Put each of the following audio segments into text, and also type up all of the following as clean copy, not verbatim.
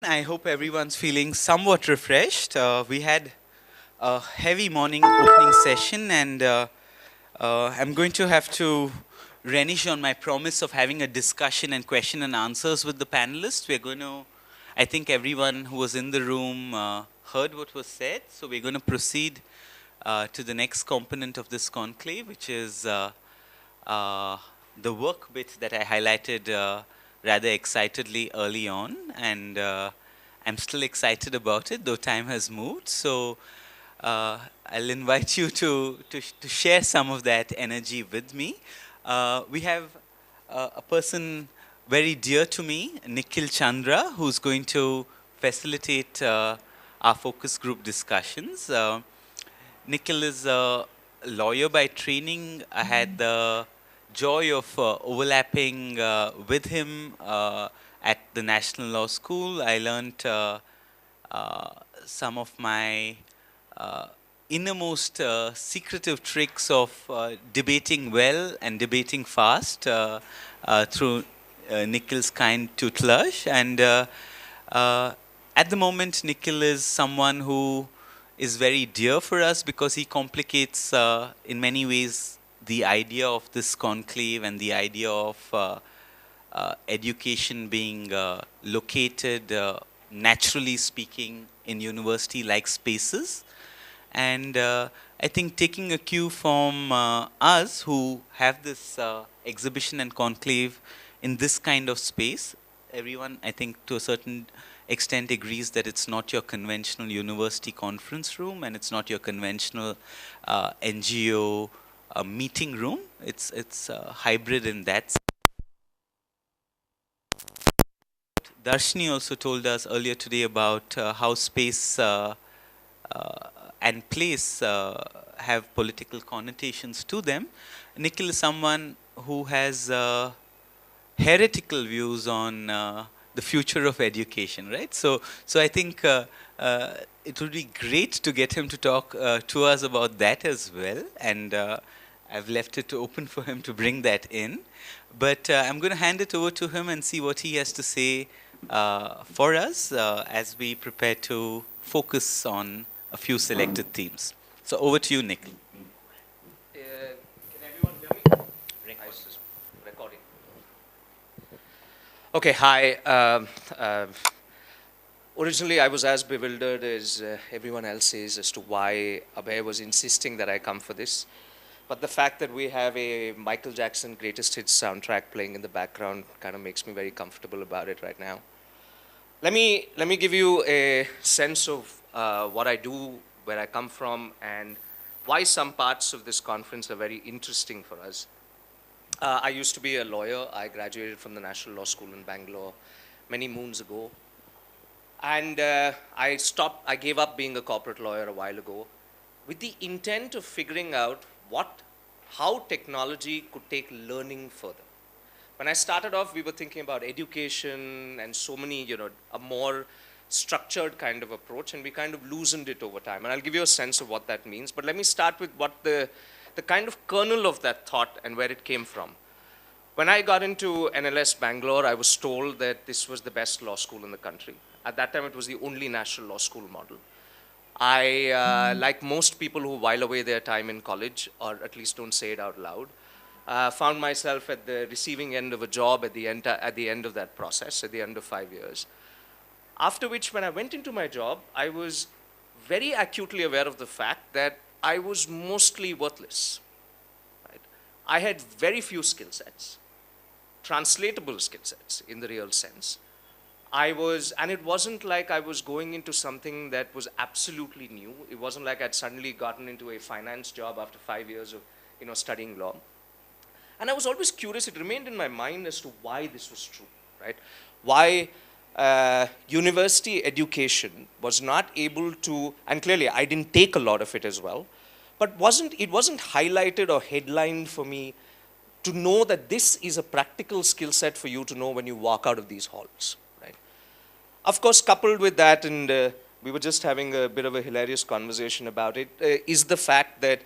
I hope everyone's feeling somewhat refreshed. We had a heavy morning opening session, and I'm going to have to renege on my promise of having a discussion and question and answers with the panelists. I think everyone who was in the room heard what was said, so we're going to proceed to the next component of this conclave, which is uh, the work bit that I highlighted rather excitedly early on, and I'm still excited about it, though time has moved. So I'll invite you to share some of that energy with me. We have a person very dear to me, Nikhil Chandra, who's going to facilitate our focus group discussions. Nikhil is a lawyer by training. I had the joy of overlapping with him at the National Law School. I learned uh, some of my uh, innermost secretive tricks of debating well and debating fast through Nikhil's kind tutelage. And uh, at the moment, Nikhil is someone who is very dear for us because he complicates, in many ways, the idea of this conclave and the idea of education being located, naturally speaking, in university-like spaces. And I think taking a cue from us who have this exhibition and conclave in this kind of space, everyone, I think, to a certain extent agrees that it's not your conventional university conference room and it's not your conventional NGO meeting room. It's hybrid in that. Darshini also told us earlier today about how space uh, and place have political connotations to them. Nikhil is someone who has heretical views on the future of education, right? So I think it would be great to get him to talk to us about that as well. And I've left it open for him to bring that in. But I'm going to hand it over to him and see what he has to say for us as we prepare to focus on a few selected themes. So over to you, Nick. Can everyone hear me? Nice, this recording. Okay, hi. Originally, I was as bewildered as everyone else is as to why Abhay was insisting that I come for this. But the fact that we have a Michael Jackson greatest hits soundtrack playing in the background kind of makes me very comfortable about it right now. Let me give you a sense of what I do, where I come from, and why some parts of this conference are very interesting for us. I used to be a lawyer. I graduated from the National Law School in Bangalore many moons ago. And I gave up being a corporate lawyer a while ago with the intent of figuring out how technology could take learning further. When I started off, we were thinking about education and so many, a more structured kind of approach, and we kind of loosened it over time. And I'll give you a sense of what that means. But let me start with what the kind of kernel of that thought and where it came from. When I got into NLS Bangalore, I was told that this was the best law school in the country. At that time, it was the only national law school model. I, like most people who while away their time in college, or at least don't say it out loud, found myself at the receiving end of a job at the end of that process, at the end of 5 years. After which, when I went into my job, I was very acutely aware of the fact that I was mostly worthless. Right? I had very few skill sets, translatable skill sets in the real sense. And it wasn't like I was going into something that was absolutely new. It wasn't like I'd suddenly gotten into a finance job after 5 years of, studying law. And I was always curious. It remained in my mind as to why this was true, right? Why university education was not able to, and clearly I didn't take a lot of it as well, but it wasn't highlighted or headlined for me to know that this is a practical skill set for you to know when you walk out of these halls. Of course, coupled with that, and we were just having a bit of a hilarious conversation about it, is the fact that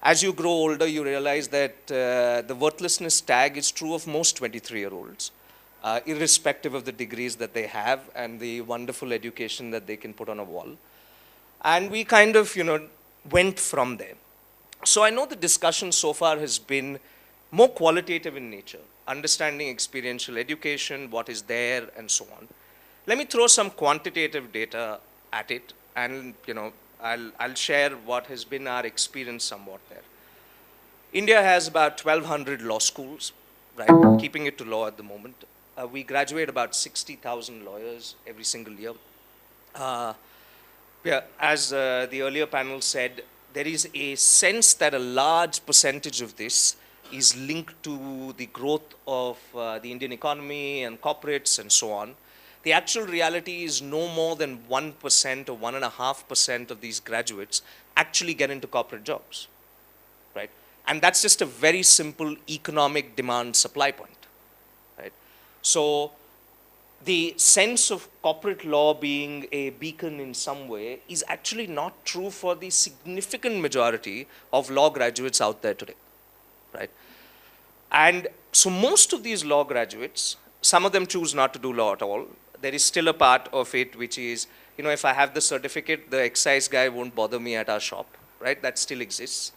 as you grow older, you realize that the worthlessness tag is true of most 23-year-olds. irrespective of the degrees that they have and the wonderful education that they can put on a wall. And we kind of, went from there. So I know the discussion so far has been more qualitative in nature, understanding experiential education, what is there, and so on. Let me throw some quantitative data at it, and I'll share what has been our experience somewhat there. India has about 1,200 law schools, right? Keeping it to law at the moment. We graduate about 60,000 lawyers every single year. As the earlier panel said, there is a sense that a large percentage of this is linked to the growth of the Indian economy and corporates and so on. The actual reality is no more than 1% or 1.5% of these graduates actually get into corporate jobs, right? And that's just a very simple economic demand supply point, right? So the sense of corporate law being a beacon in some way is actually not true for the significant majority of law graduates out there today, right? And so most of these law graduates, some of them choose not to do law at all. There is still a part of it which is, if I have the certificate, the excise guy won't bother me at our shop, right? That still exists.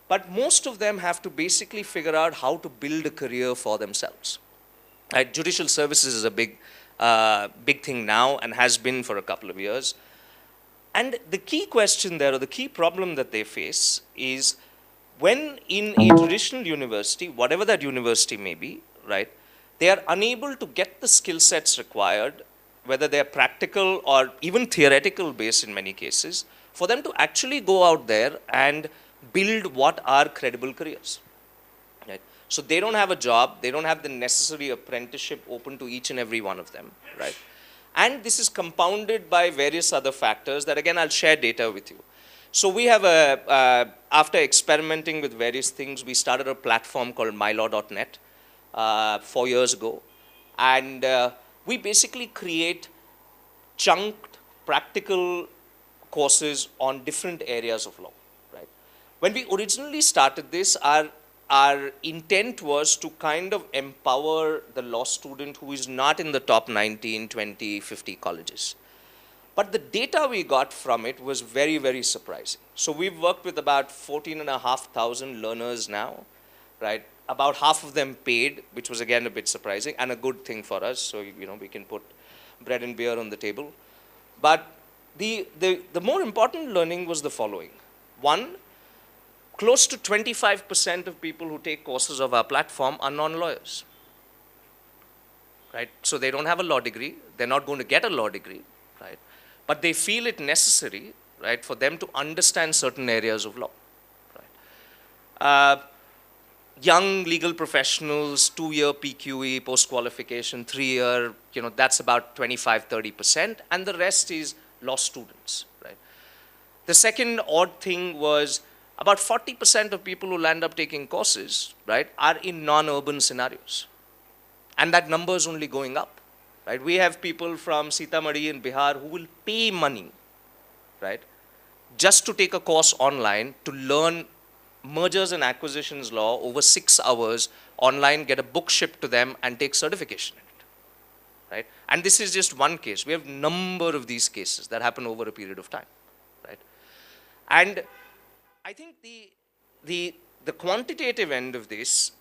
But most of them have to basically figure out how to build a career for themselves. Right? Judicial services is a big thing now and has been for a couple of years. And the key question there, or the key problem that they face is when in a traditional university, whatever that university may be, right, they are unable to get the skill sets required, whether they're practical or even theoretical based in many cases, for them to actually go out there and build what are credible careers. Right? So they don't have a job, they don't have the necessary apprenticeship open to each and every one of them. Right? And this is compounded by various other factors that, again, I'll share data with you. So we have after experimenting with various things, we started a platform called mylaw.net 4 years ago. And we basically create chunked practical courses on different areas of law. Right? When we originally started this, our intent was to kind of empower the law student who is not in the top 19, 20, 50 colleges. But the data we got from it was very, very surprising. So we've worked with about 14,500 learners now, right? About half of them paid, which was again a bit surprising and a good thing for us. So, we can put bread and beer on the table. But the more important learning was the following. One, close to 25% of people who take courses of our platform are non-lawyers, right? So they don't have a law degree. They're not going to get a law degree, right? But they feel it necessary, right, for them to understand certain areas of law, right? Young legal professionals, 2-year PQE, post-qualification, 3-year, that's about 25, 30%, and the rest is law students, right? The second odd thing was about 40% of people who land up taking courses, right, are in non-urban scenarios. And that number is only going up, right? We have people from Sitamarhi in Bihar who will pay money, right, just to take a course online to learn mergers and acquisitions law over 6 hours online, get a book shipped to them, and take certification in it, right? And this is just one case. We have a number of these cases that happen over a period of time, right? And I think the quantitative end of this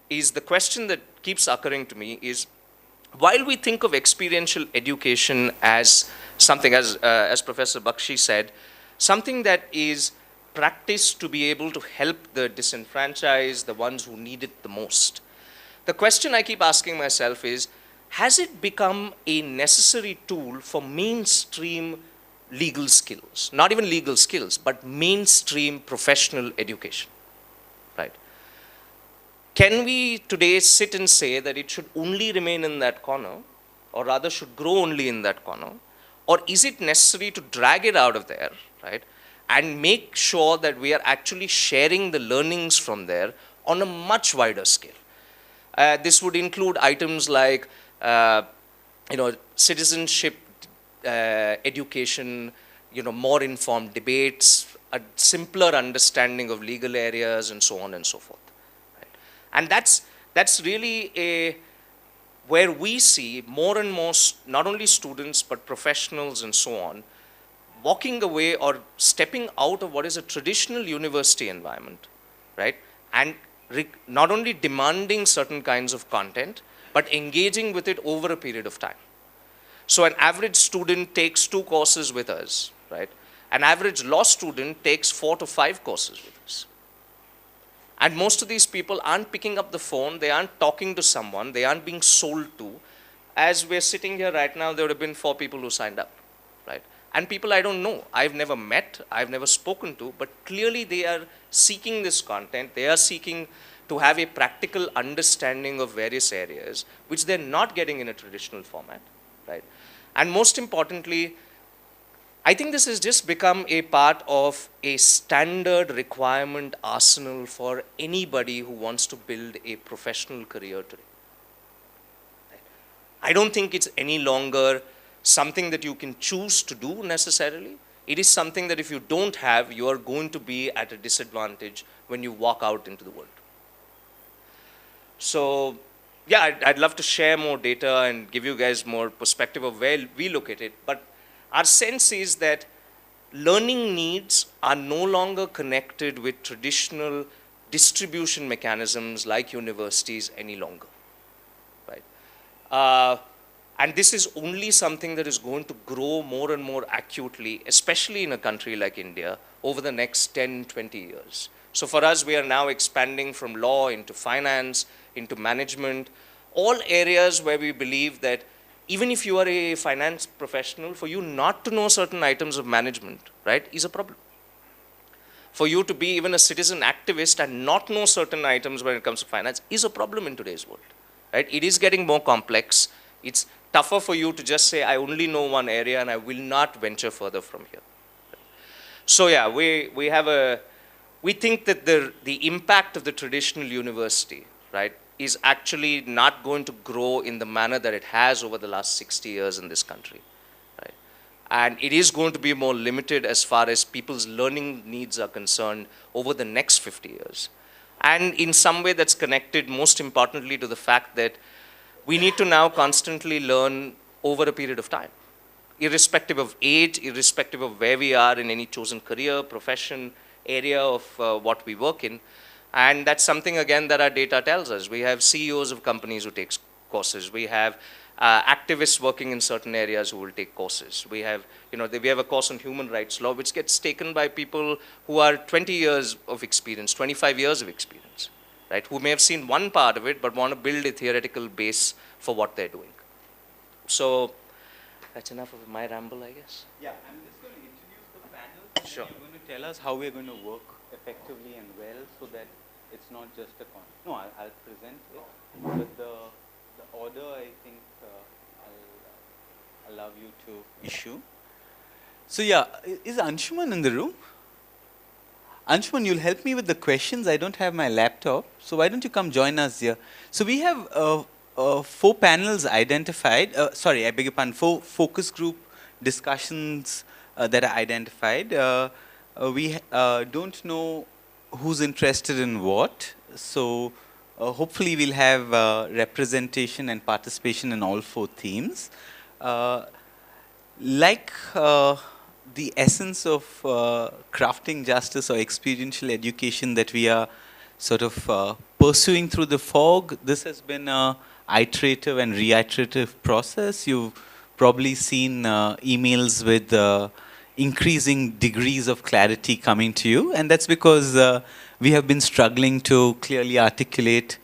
is the question that keeps occurring to me is, while we think of experiential education as something, as Professor Bakshi said, something that is practiced to be able to help the disenfranchised, the ones who need it the most, the question I keep asking myself is, has it become a necessary tool for mainstream legal skills? Not even legal skills, but mainstream professional education, right? Can we today sit and say that it should only remain in that corner, or rather should grow only in that corner? Or is it necessary to drag it out of there, right, and make sure that we are actually sharing the learnings from there on a much wider scale? This would include items like, citizenship education, more informed debates, a simpler understanding of legal areas, and so on and so forth. Right? And that's really where we see more and more, not only students, but professionals and so on, walking away or stepping out of what is a traditional university environment, right? And not only demanding certain kinds of content, but engaging with it over a period of time. So an average student takes 2 courses with us, right? An average law student takes 4 to 5 courses with us. And most of these people aren't picking up the phone, they aren't talking to someone, they aren't being sold to. As we're sitting here right now, there would have been 4 people who signed up, right? And people I don't know, I've never met, I've never spoken to, but clearly they are seeking this content, they are seeking to have a practical understanding of various areas, which they're not getting in a traditional format, right? And most importantly, I think this has just become a part of a standard requirement arsenal for anybody who wants to build a professional career today. I don't think it's any longer something that you can choose to do necessarily. It is something that if you don't have, you are going to be at a disadvantage when you walk out into the world. So, yeah, I'd love to share more data and give you guys more perspective of where we look at it. But our sense is that learning needs are no longer connected with traditional distribution mechanisms like universities any longer, right? And this is only something that is going to grow more and more acutely, especially in a country like India, over the next 10, 20 years. So for us, we are now expanding from law into finance, into management, all areas where we believe that even if you are a finance professional, for you not to know certain items of management, right, is a problem. For you to be even a citizen activist and not know certain items when it comes to finance is a problem in today's world, right? It is getting more complex. It's tougher for you to just say, I only know one area and I will not venture further from here. So yeah, we think that the impact of the traditional university, right, is actually not going to grow in the manner that it has over the last 60 years in this country, right? And it is going to be more limited as far as people's learning needs are concerned over the next 50 years. And in some way that's connected most importantly to the fact that we need to now constantly learn over a period of time, irrespective of age, irrespective of where we are in any chosen career, profession, area of what we work in. And that's something, again, that our data tells us. We have CEOs of companies who take courses. We have activists working in certain areas who will take courses. We have, we have a course on human rights law, which gets taken by people who are 20 years of experience, 25 years of experience, right? Who may have seen one part of it, but want to build a theoretical base for what they're doing. So that's enough of my ramble, I guess. Yeah, I'm just going to introduce the panel. Sure. You're going to tell us how we're going to work effectively and well so that it's not just a no, I'll present it, but the order I think I'll allow you to issue. So yeah, is Anshuman in the room? Anshuman, you'll help me with the questions. I don't have my laptop, so why don't you come join us here? So we have 4 panels identified. Sorry, I beg your pardon. 4 focus group discussions that are identified. We don't know who's interested in what, so hopefully we'll have representation and participation in all 4 themes. Like the essence of crafting justice or experiential education that we are sort of pursuing through the fog, this has been an iterative and reiterative process. You've probably seen emails with increasing degrees of clarity coming to you, and that's because we have been struggling to clearly articulate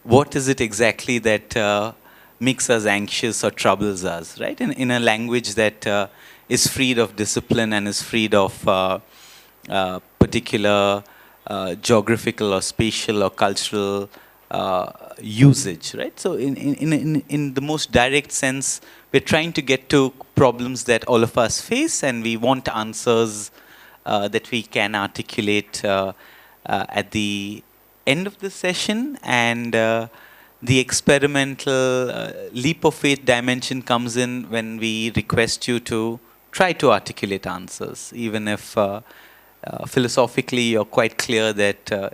what is it exactly that makes us anxious or troubles us, right? In a language that is freed of discipline and is freed of particular geographical or spatial or cultural usage, right? So in the most direct sense, we're trying to get to problems that all of us face, and we want answers that we can articulate at the end of the session. And the experimental leap of faith dimension comes in when we request you to try to articulate answers, even if philosophically you're quite clear that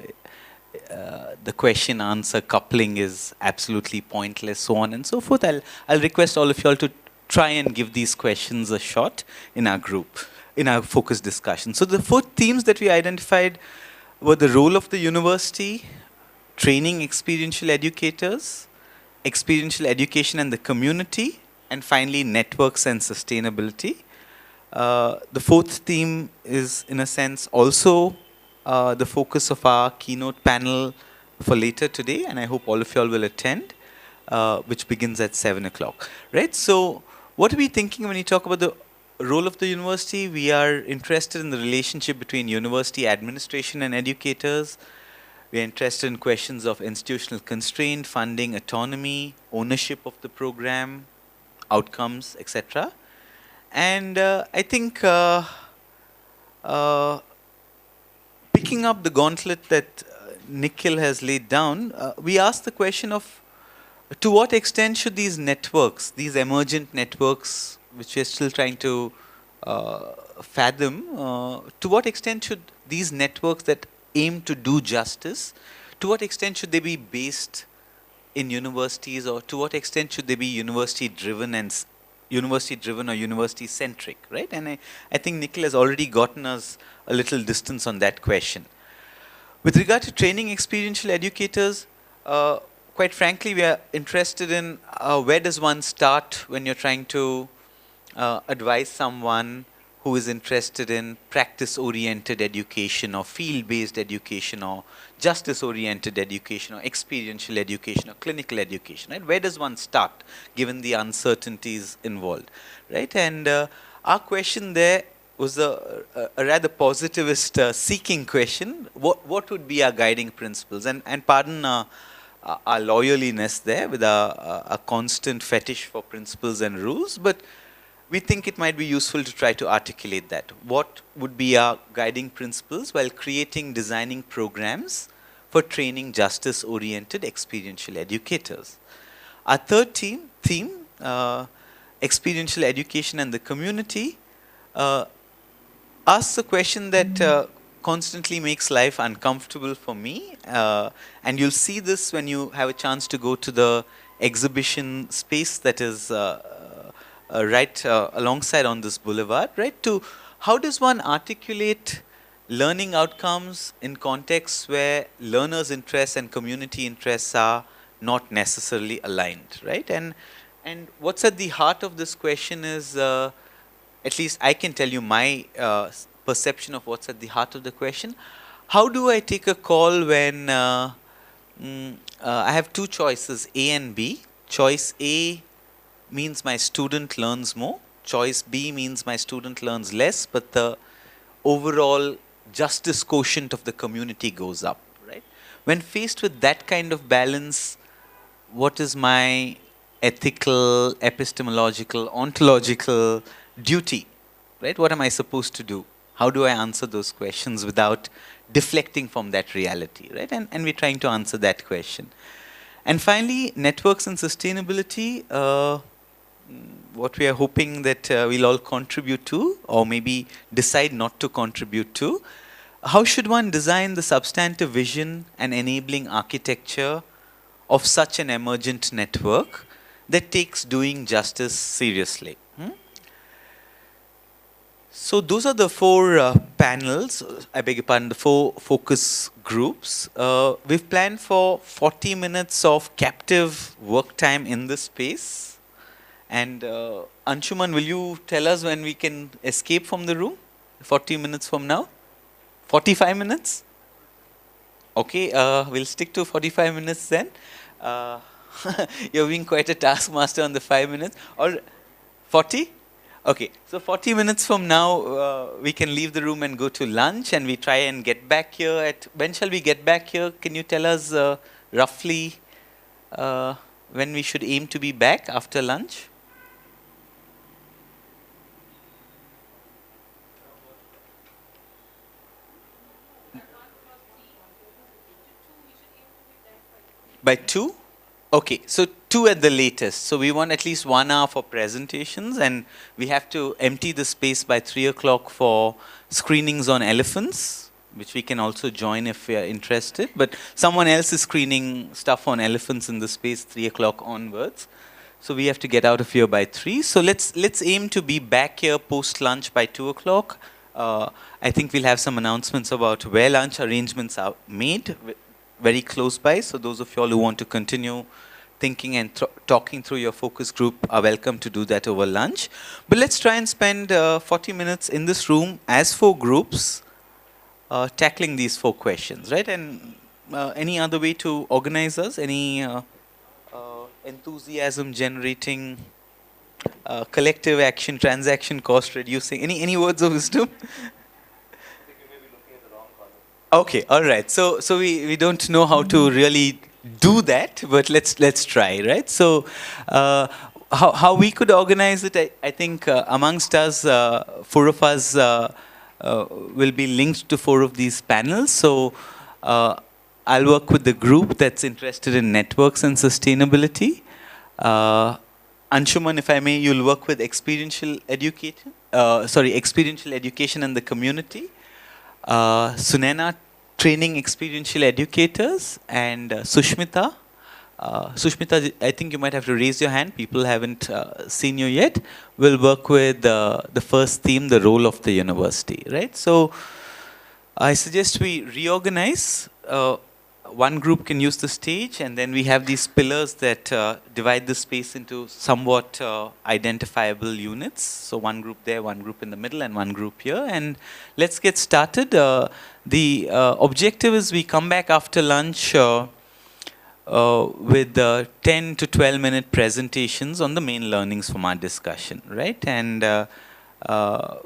the question answer coupling is absolutely pointless, so on and so forth. I'll request all of you all to try and give these questions a shot in our group, in our focus discussion. So the 4 themes that we identified were the role of the university, training experiential educators, experiential education and the community, and finally networks and sustainability. The 4th theme is, in a sense, also the focus of our keynote panel for later today, and I hope all of you all will attend, which begins at 7 o'clock. Right? So, what are we thinking when we talk about the role of the university? We are interested in the relationship between university administration and educators. We are interested in questions of institutional constraint, funding, autonomy, ownership of the program, outcomes, etc. And I think picking up the gauntlet that Nikhil has laid down, we asked the question of to what extent should these networks, these emergent networks, which we are still trying to fathom, to what extent should these networks that aim to do justice, to what extent should they be based in universities, or to what extent should they be university driven or university centric, right? And I think Nikhil has already gotten us a little distance on that question. With regard to training experiential educators, quite frankly, we are interested in where does one start when you're trying to advise someone who is interested in practice-oriented education or field-based education or justice-oriented education or experiential education or clinical education, right? Where does one start given the uncertainties involved, right? And our question there was a rather positivist seeking question. What would be our guiding principles? And pardon our loyaliness there with a constant fetish for principles and rules, but we think it might be useful to try to articulate that. What would be our guiding principles while designing programs for training justice-oriented experiential educators? Our 3rd theme, experiential education and the community, asks a question that constantly makes life uncomfortable for me. And you'll see this when you have a chance to go to the exhibition space that is right alongside on this boulevard, right? To how does one articulate learning outcomes in contexts where learners' interests and community interests are not necessarily aligned, right? And what's at the heart of this question is, at least I can tell you my perception of what's at the heart of the question. How do I take a call when I have 2 choices, A and B? Choice A means my student learns more. Choice B means my student learns less, but the overall justice quotient of the community goes up, right? When faced with that kind of balance, what is my ethical, epistemological, ontological duty, right? What am I supposed to do? How do I answer those questions without deflecting from that reality, right? And we're trying to answer that question. And finally, networks and sustainability, what we are hoping that we'll all contribute to, or maybe decide not to contribute to. How should one design the substantive vision and enabling architecture of such an emergent network that takes doing justice seriously? So those are the 4 panels, I beg your pardon, the 4 focus groups. We've planned for 40 minutes of captive work time in this space. And Anshuman, will you tell us when we can escape from the room? 40 minutes from now? 45 minutes? Okay, we'll stick to 45 minutes then. You're being quite a taskmaster on the 5 minutes. Or 40? Okay, so 40 minutes from now, we can leave the room and go to lunch, and we try and get back here at... When shall we get back here? Can you tell us roughly when we should aim to be back after lunch? By 2? Okay, so 2 at the latest. So we want at least 1 hour for presentations, and we have to empty the space by 3 o'clock for screenings on elephants, which we can also join if we are interested. But someone else is screening stuff on elephants in the space 3 o'clock onwards. So we have to get out of here by 3. So let's aim to be back here post lunch by 2 o'clock. I think we'll have some announcements about where lunch arrangements are made very close by. So those of you all who want to continue thinking and talking through your focus group are welcome to do that over lunch. But let's try and spend 40 minutes in this room as 4 groups tackling these 4 questions, right? And any other way to organize us? Any enthusiasm generating collective action, transaction cost reducing? Any words of wisdom? Okay, all right. So we don't know how to really do that, but let's try, right? So how we could organize it, I think amongst us, 4 of us will be linked to 4 of these panels. So I'll work with the group that's interested in networks and sustainability. Anshuman, if I may, you'll work with experiential education. Experiential education and the community. Sunayana, training experiential educators, and Sushmita. Sushmita, I think you might have to raise your hand. People haven't seen you yet. We'll work with the first theme, the role of the university, right? So I suggest we reorganize. One group can use the stage, and then we have these pillars that divide the space into somewhat identifiable units. So one group there, one group in the middle, and one group here. And let's get started. The objective is we come back after lunch with 10 to 12 minute presentations on the main learnings from our discussion, right? And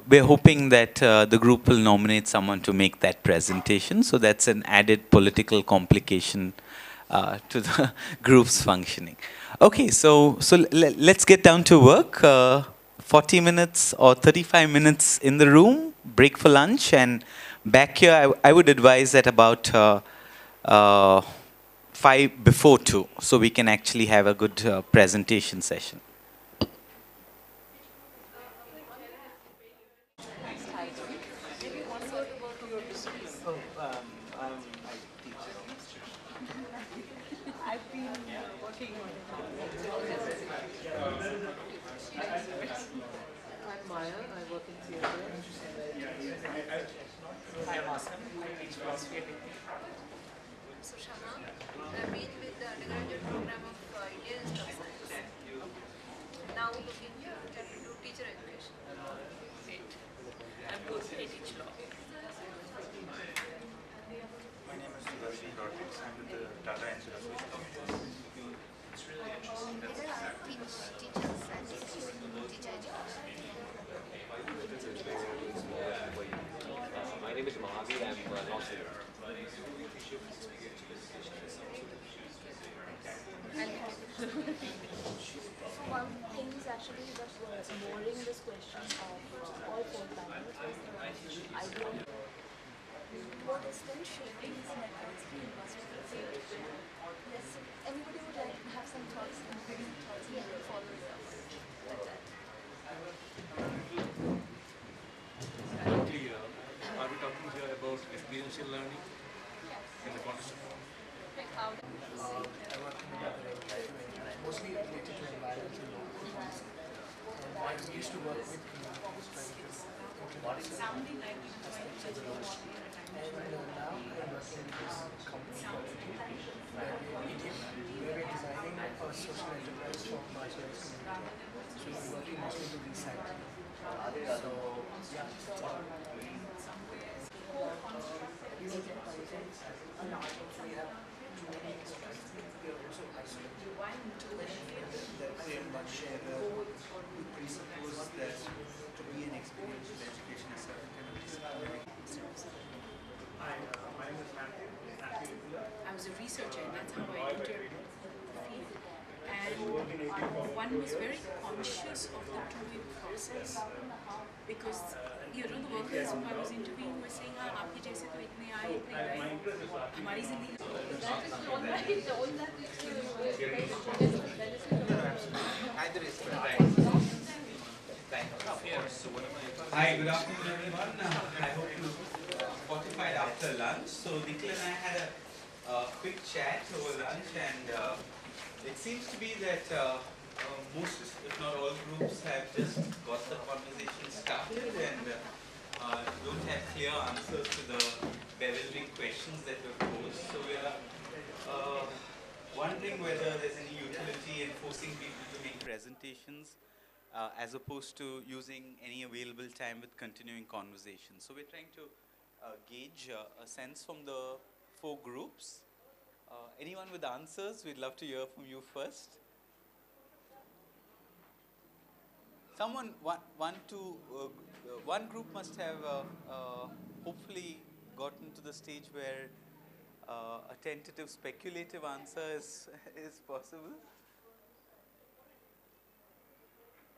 we're hoping that the group will nominate someone to make that presentation. So that's an added political complication to the group's functioning. Okay, so let's get down to work. 40 minutes or 35 minutes in the room, break for lunch, and back here I would advise at about 5 before 2, so we can actually have a good presentation session. Experiential learning in the context of mostly related to environmental law. I used to work with sounding like aspects of the law. And now I'm working in this company where we're designing a social enterprise for marginalized community. So we're working mostly to recycling. So yeah. I was a researcher, and that's how I entered the field. And one was very conscious of the two-way process, because the workers whom I was interviewing were saying, "हाँ आपके जैसे तो इतने आए, हमारी जिंदगी." Hi, good afternoon, everyone. I hope you identified after lunch. So Nikhil and I had a quick chat over lunch, and it seems to be that most, if not all, groups have just got the conversation started and don't have clear answers to the bewildering questions that were posed. So we are wondering whether there's any utility in forcing people to make presentations as opposed to using any available time with continuing conversation. So we're trying to gauge a sense from the four groups. Anyone with answers, we'd love to hear from you first. Someone, one group must have hopefully gotten to the stage where a tentative speculative answer is possible.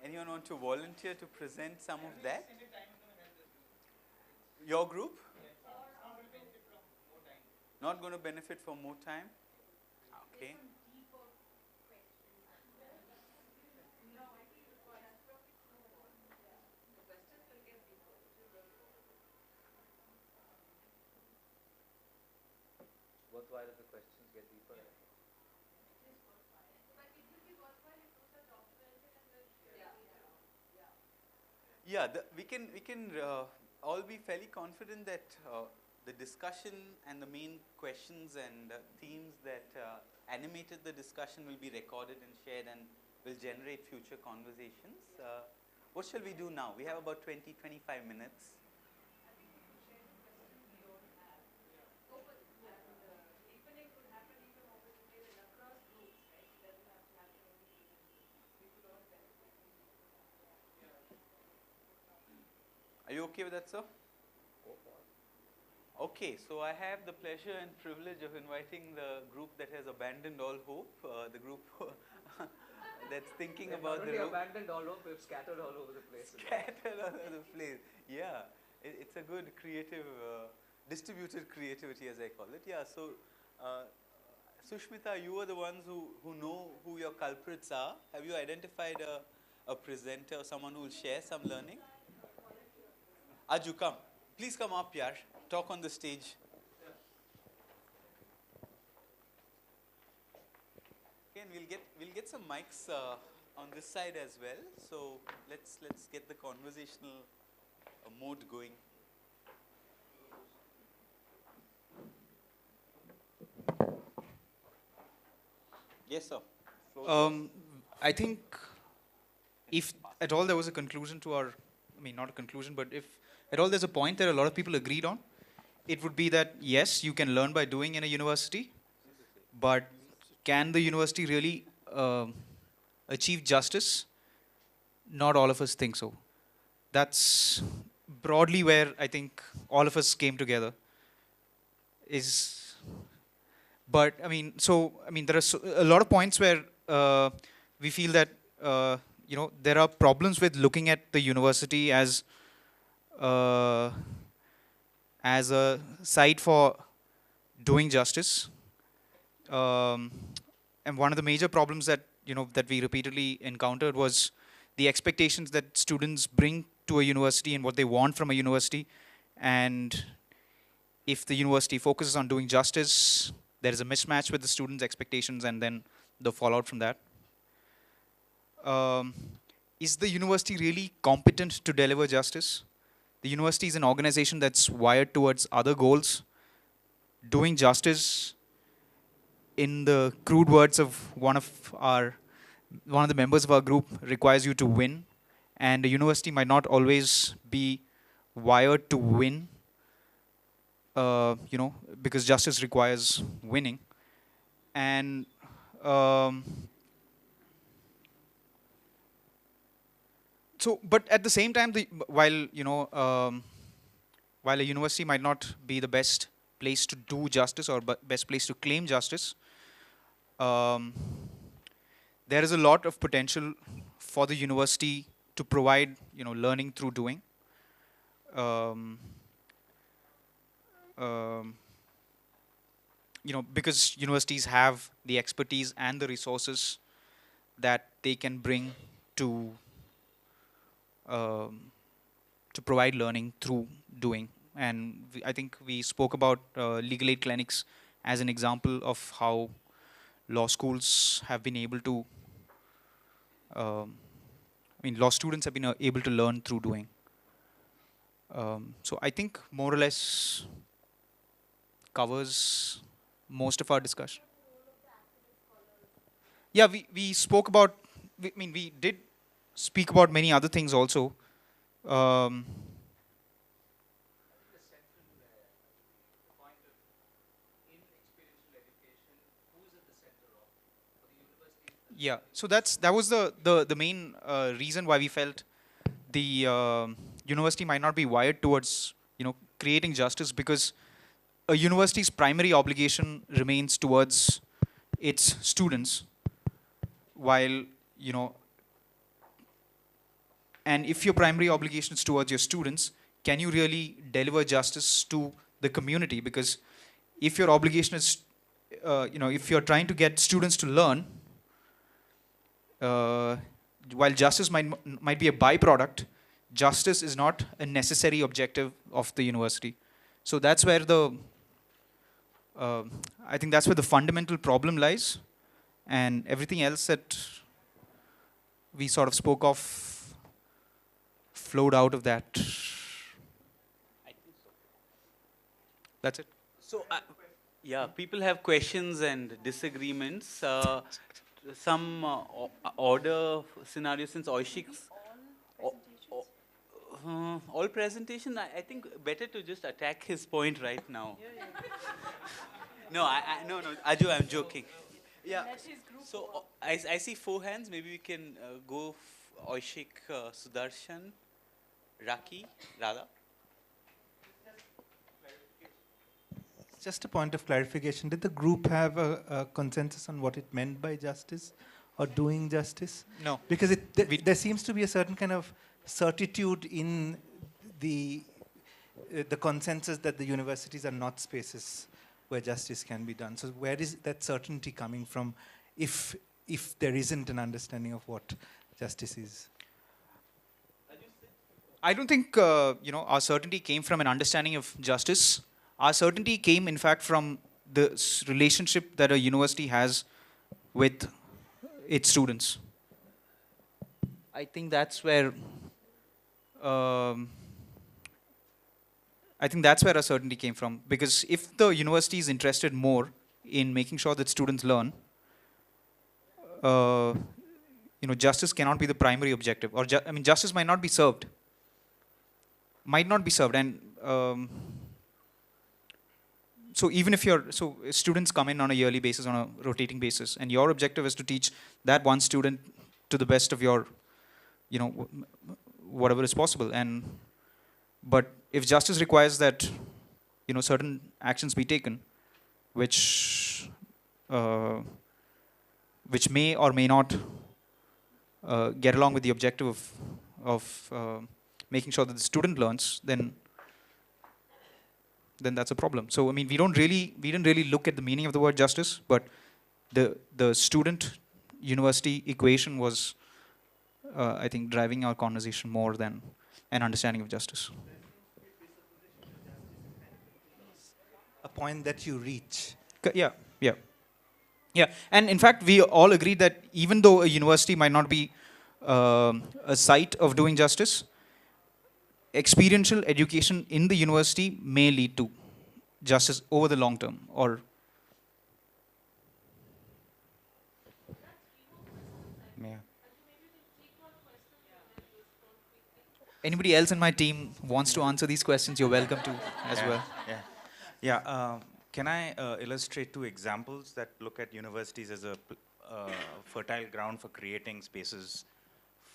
Anyone want to volunteer to present some of that? Your group? Not going to benefit from more time? Okay. Worthwhile if the questions get deeper. Yeah, we can all be fairly confident that the discussion and the main questions and themes that animated the discussion will be recorded and shared and will generate future conversations. What shall we do now? We have about 20-25 minutes. Are you okay with that, sir? Okay, so I have the pleasure and privilege of inviting the group that has abandoned all hope, the group that's thinking about the rope. Abandoned all hope, we've scattered all over the place. Scattered all over the place. Yeah, it's a good creative, distributed creativity as I call it. Yeah, so Sushmita, you are the ones who know who your culprits are. Have you identified a presenter or someone who will share some learning? Aju, come. Please come up, yaar. Talk on the stage. Okay, and we'll get some mics on this side as well. So let's get the conversational mode going. Yes, sir. I think if at all there was a conclusion to our, I mean, not a conclusion, but if at all there's a point that a lot of people agreed on, it would be that yes, you can learn by doing in a university, but can the university really achieve justice? Not all of us think so. That's broadly where I think all of us came together. But I mean, there are a lot of points where we feel that there are problems with looking at the university as a site for doing justice. And one of the major problems that that we repeatedly encountered was the expectations that students bring to a university and what they want from a university. And if the university focuses on doing justice, there is a mismatch with the students' expectations and then the fallout from that. Is the university really competent to deliver justice? The university is an organization that's wired towards other goals. Doing justice, in the crude words of one of the members of our group, requires you to win. And a university might not always be wired to win, because justice requires winning. And but at the same time, while a university might not be the best place to do justice or best place to claim justice, there is a lot of potential for the university to provide, learning through doing. Because universities have the expertise and the resources that they can bring to provide learning through doing. and I think we spoke about legal aid clinics as an example of how law schools have been able to, law students have been able to learn through doing. So I think more or less covers most of our discussion. Yeah, we spoke about, we did speak about many other things also. Um, yeah, so that was the main reason why we felt the university might not be wired towards creating justice, because a university's primary obligation remains towards its students, while you know and if your primary obligation is towards your students, can you really deliver justice to the community? Because if your obligation is if you're trying to get students to learn, uh, while justice might be a byproduct, justice is not a necessary objective of the university. So that's where uh, I think that's where the fundamental problem lies, and everything else that we sort of spoke of flowed out of that. That's it. So, yeah, people have questions and disagreements. Some order scenario, since Oishik's all presentation, I think better to just attack his point right now. No, no, Aju, I'm joking. Yeah. So I see 4 hands. Maybe we can go Oishik, Sudarshan, Raki, Radha. Just a point of clarification. Did the group have a consensus on what it meant by justice or doing justice? No. Because there seems to be a certain kind of certitude in the consensus that the universities are not spaces where justice can be done. So where is that certainty coming from if there isn't an understanding of what justice is? I don't think our certainty came from an understanding of justice. Our certainty came, in fact, from the relationship that a university has with its students. I think that's where our certainty came from. Because if the university is interested more in making sure that students learn, justice cannot be the primary objective, or justice might not be served. And so even if students come in on a yearly basis, on a rotating basis, and your objective is to teach that one student to the best of your, whatever is possible. But if justice requires that, certain actions be taken, which may or may not get along with the objective of making sure that the student learns, then that's a problem. So we didn't really look at the meaning of the word justice, but the student university equation was, I think, driving our conversation more than an understanding of justice. A point that you reach. Yeah. And in fact, we all agreed that even though a university might not be a site of doing justice, experiential education in the university may lead to justice over the long term. Or yeah. Anybody else in my team wants to answer these questions, you're welcome to as well. Can I illustrate 2 examples that look at universities as a fertile ground for creating spaces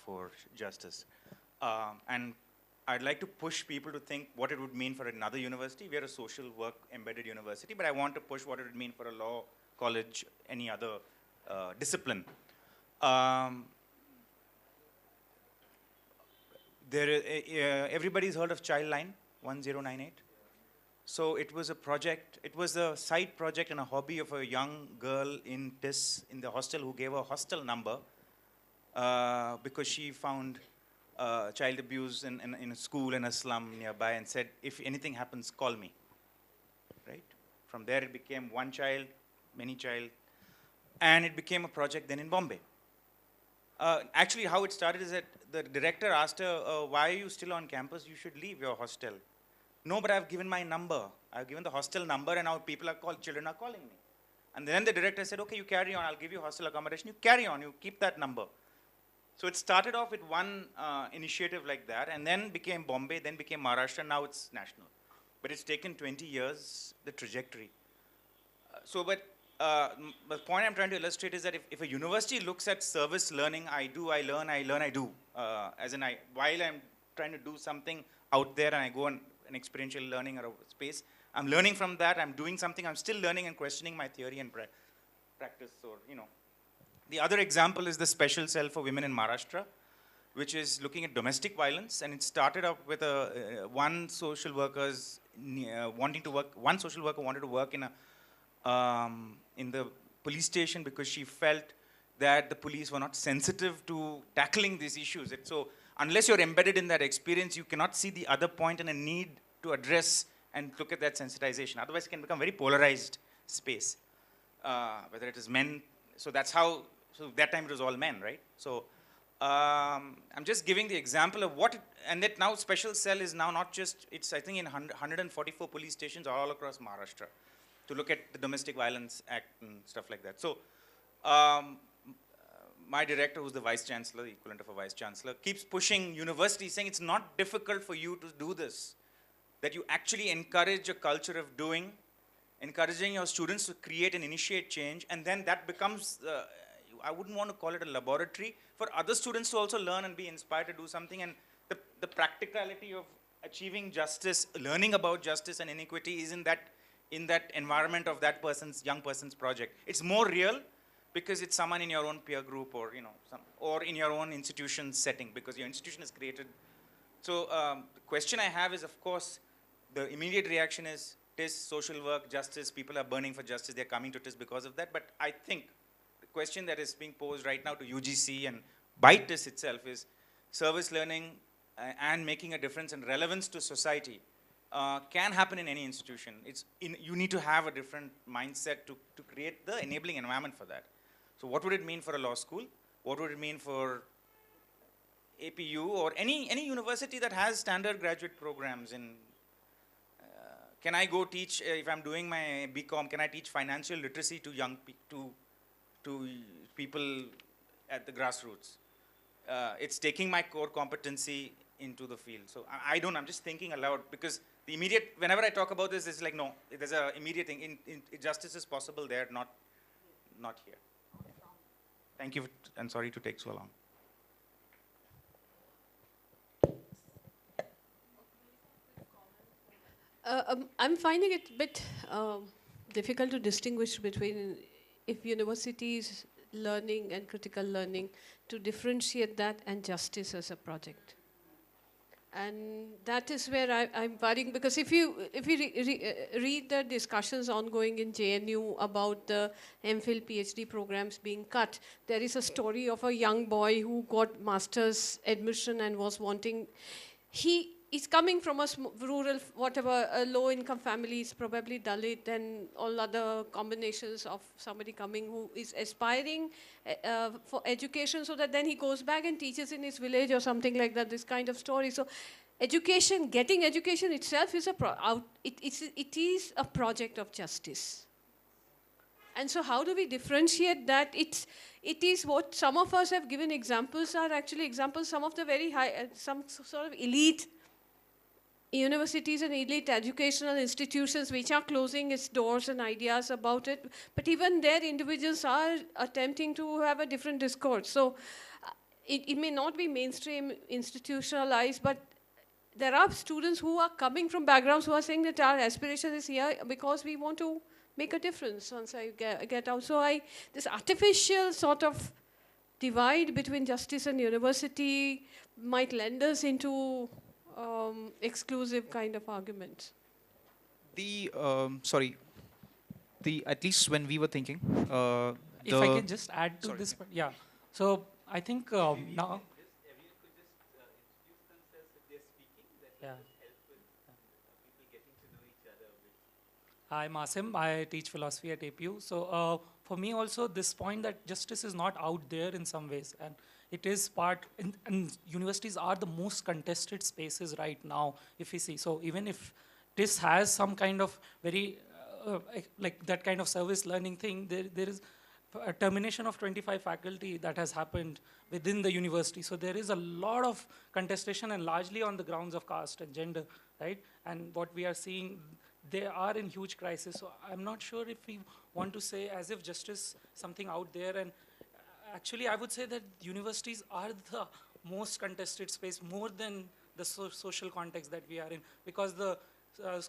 for justice? And I'd like to push people to think what it would mean for another university. We are a social work embedded university, but I want to push what it would mean for a law college, any other discipline. Everybody's heard of Childline 1098? So it was a project, it was a side project and a hobby of a young girl in TIS in the hostel who gave her hostel number because she found child abuse in a school in a slum nearby and said, if anything happens, call me, right? From there it became one child, many child, and it became a project then in Bombay. Actually, how it started is that the director asked her, why are you still on campus? You should leave your hostel. No, but I've given my number. I've given the hostel number and now children are calling me. And then the director said, okay, you carry on. I'll give you hostel accommodation. You carry on. You keep that number. So it started off with one initiative like that and then became Bombay, then became Maharashtra. Now it's national. But it's taken 20 years, the trajectory. The point I'm trying to illustrate is that if a university looks at service learning, I learn, I do. While I'm trying to do something out there and I go on an experiential learning or a space, I'm learning from that, I'm doing something, I'm still learning and questioning my theory and practice, or, The other example is the special cell for women in Maharashtra, which is looking at domestic violence, and it started up with one social worker wanted to work in the police station because she felt that the police were not sensitive to tackling these issues. So unless you're embedded in that experience, you cannot see the other point and a need to address and look at that sensitization. Otherwise, it can become very polarized space, whether it is men. So that time it was all men, right? So I'm just giving the example of and that now special cell is now not just, it's I think in 144 police stations all across Maharashtra to look at the Domestic Violence Act and stuff like that. So my director, who's the vice chancellor, the equivalent of a vice chancellor, keeps pushing universities, saying it's not difficult for you to do this, that you actually encourage a culture of doing, encouraging your students to create and initiate change, and then that becomes, I wouldn't want to call it a laboratory, for other students to also learn and be inspired to do something, and the practicality of achieving justice, learning about justice and inequity is in that environment of that young person's project. It's more real because it's someone in your own peer group or, or in your own institution setting, because your institution is created. So the question I have is, of course, the immediate reaction is TIS, social work, justice, people are burning for justice, they're coming to TIS because of that. But I think the question that is being posed right now to UGC and by TIS itself is service learning and making a difference and relevance to society can happen in any institution. You need to have a different mindset to create the enabling environment for that. So what would it mean for a law school? What would it mean for APU or any university that has standard graduate programs in, can I go teach, if I'm doing my BCom, can I teach financial literacy to to people at the grassroots? It's taking my core competency into the field. So I'm just thinking aloud, because the immediate, whenever I talk about this, it's like, no, there's an immediate thing. Justice is possible there, not here. Thank you, and sorry to take so long. I'm finding it a bit difficult to distinguish between if universities learning and critical learning, to differentiate that and justice as a project. And that is where I'm worrying, because if you read the discussions ongoing in JNU about the MPhil PhD programs being cut, there is a story of a young boy who got master's admission and was wanting, he's coming from a rural, whatever, a low-income family, is probably Dalit and all other combinations of somebody coming who is aspiring for education, so that then he goes back and teaches in his village or something like that, this kind of story. So education, getting education itself is it is a project of justice. And so how do we differentiate that? It is what some of us have given examples are actually examples, some of the very high, some sort of elite universities and elite educational institutions which are closing its doors and ideas about it, but even there individuals are attempting to have a different discourse. So it may not be mainstream institutionalized, but there are students who are coming from backgrounds who are saying that our aspiration is here because we want to make a difference once I get out. So this artificial sort of divide between justice and university might lend us into exclusive kind of arguments. At least when we were thinking, if I can just add to this, yeah. So I think now. I'm Azim. I teach philosophy at APU. So for me also, this point that justice is not out there in some ways, and it is part, and universities are the most contested spaces right now, if we see. So even if this has some kind of very, like that kind of service learning thing, there is a termination of 25 faculty that has happened within the university. So there is a lot of contestation, and largely on the grounds of caste and gender, right? And what we are seeing, they are in huge crisis. So I'm not sure if we want to say as if justice something out there. And actually, I would say that universities are the most contested space, more than the social context that we are in, because the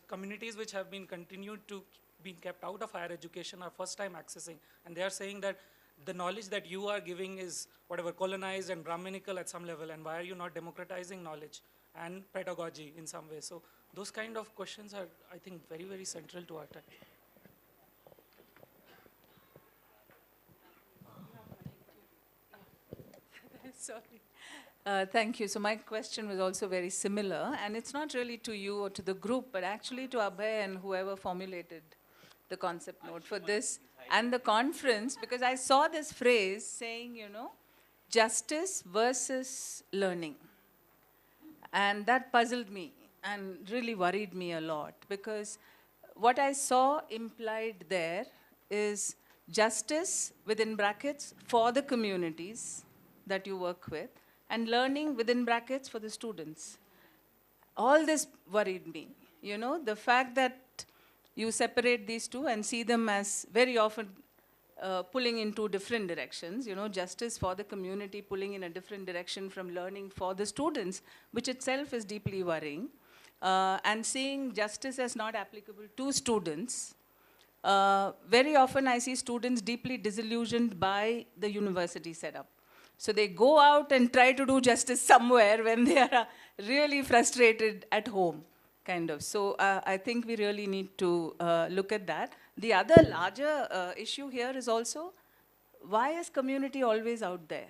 communities which have been continued to be kept out of higher education are first time accessing, and they are saying that the knowledge that you are giving is whatever colonized and Brahminical at some level, and why are you not democratizing knowledge and pedagogy in some way? So those kind of questions are, I think, very, very central to our time. Sorry. Thank you. So my question was also very similar, and it's not really to you or to the group, but actually to Abhay and whoever formulated the concept note for this and the conference, because I saw this phrase saying, you know, justice versus learning. And that puzzled me and really worried me a lot, because what I saw implied there is justice within brackets for the communities that you work with, and learning within brackets for the students. All this worried me. You know, the fact that you separate these two and see them as very often pulling in two different directions, you know, justice for the community pulling in a different direction from learning for the students, which itself is deeply worrying. And seeing justice as not applicable to students, very often I see students deeply disillusioned by the university setup. So they go out and try to do justice somewhere when they are really frustrated at home, kind of. So I think we really need to look at that. The other larger issue here is also, why is community always out there?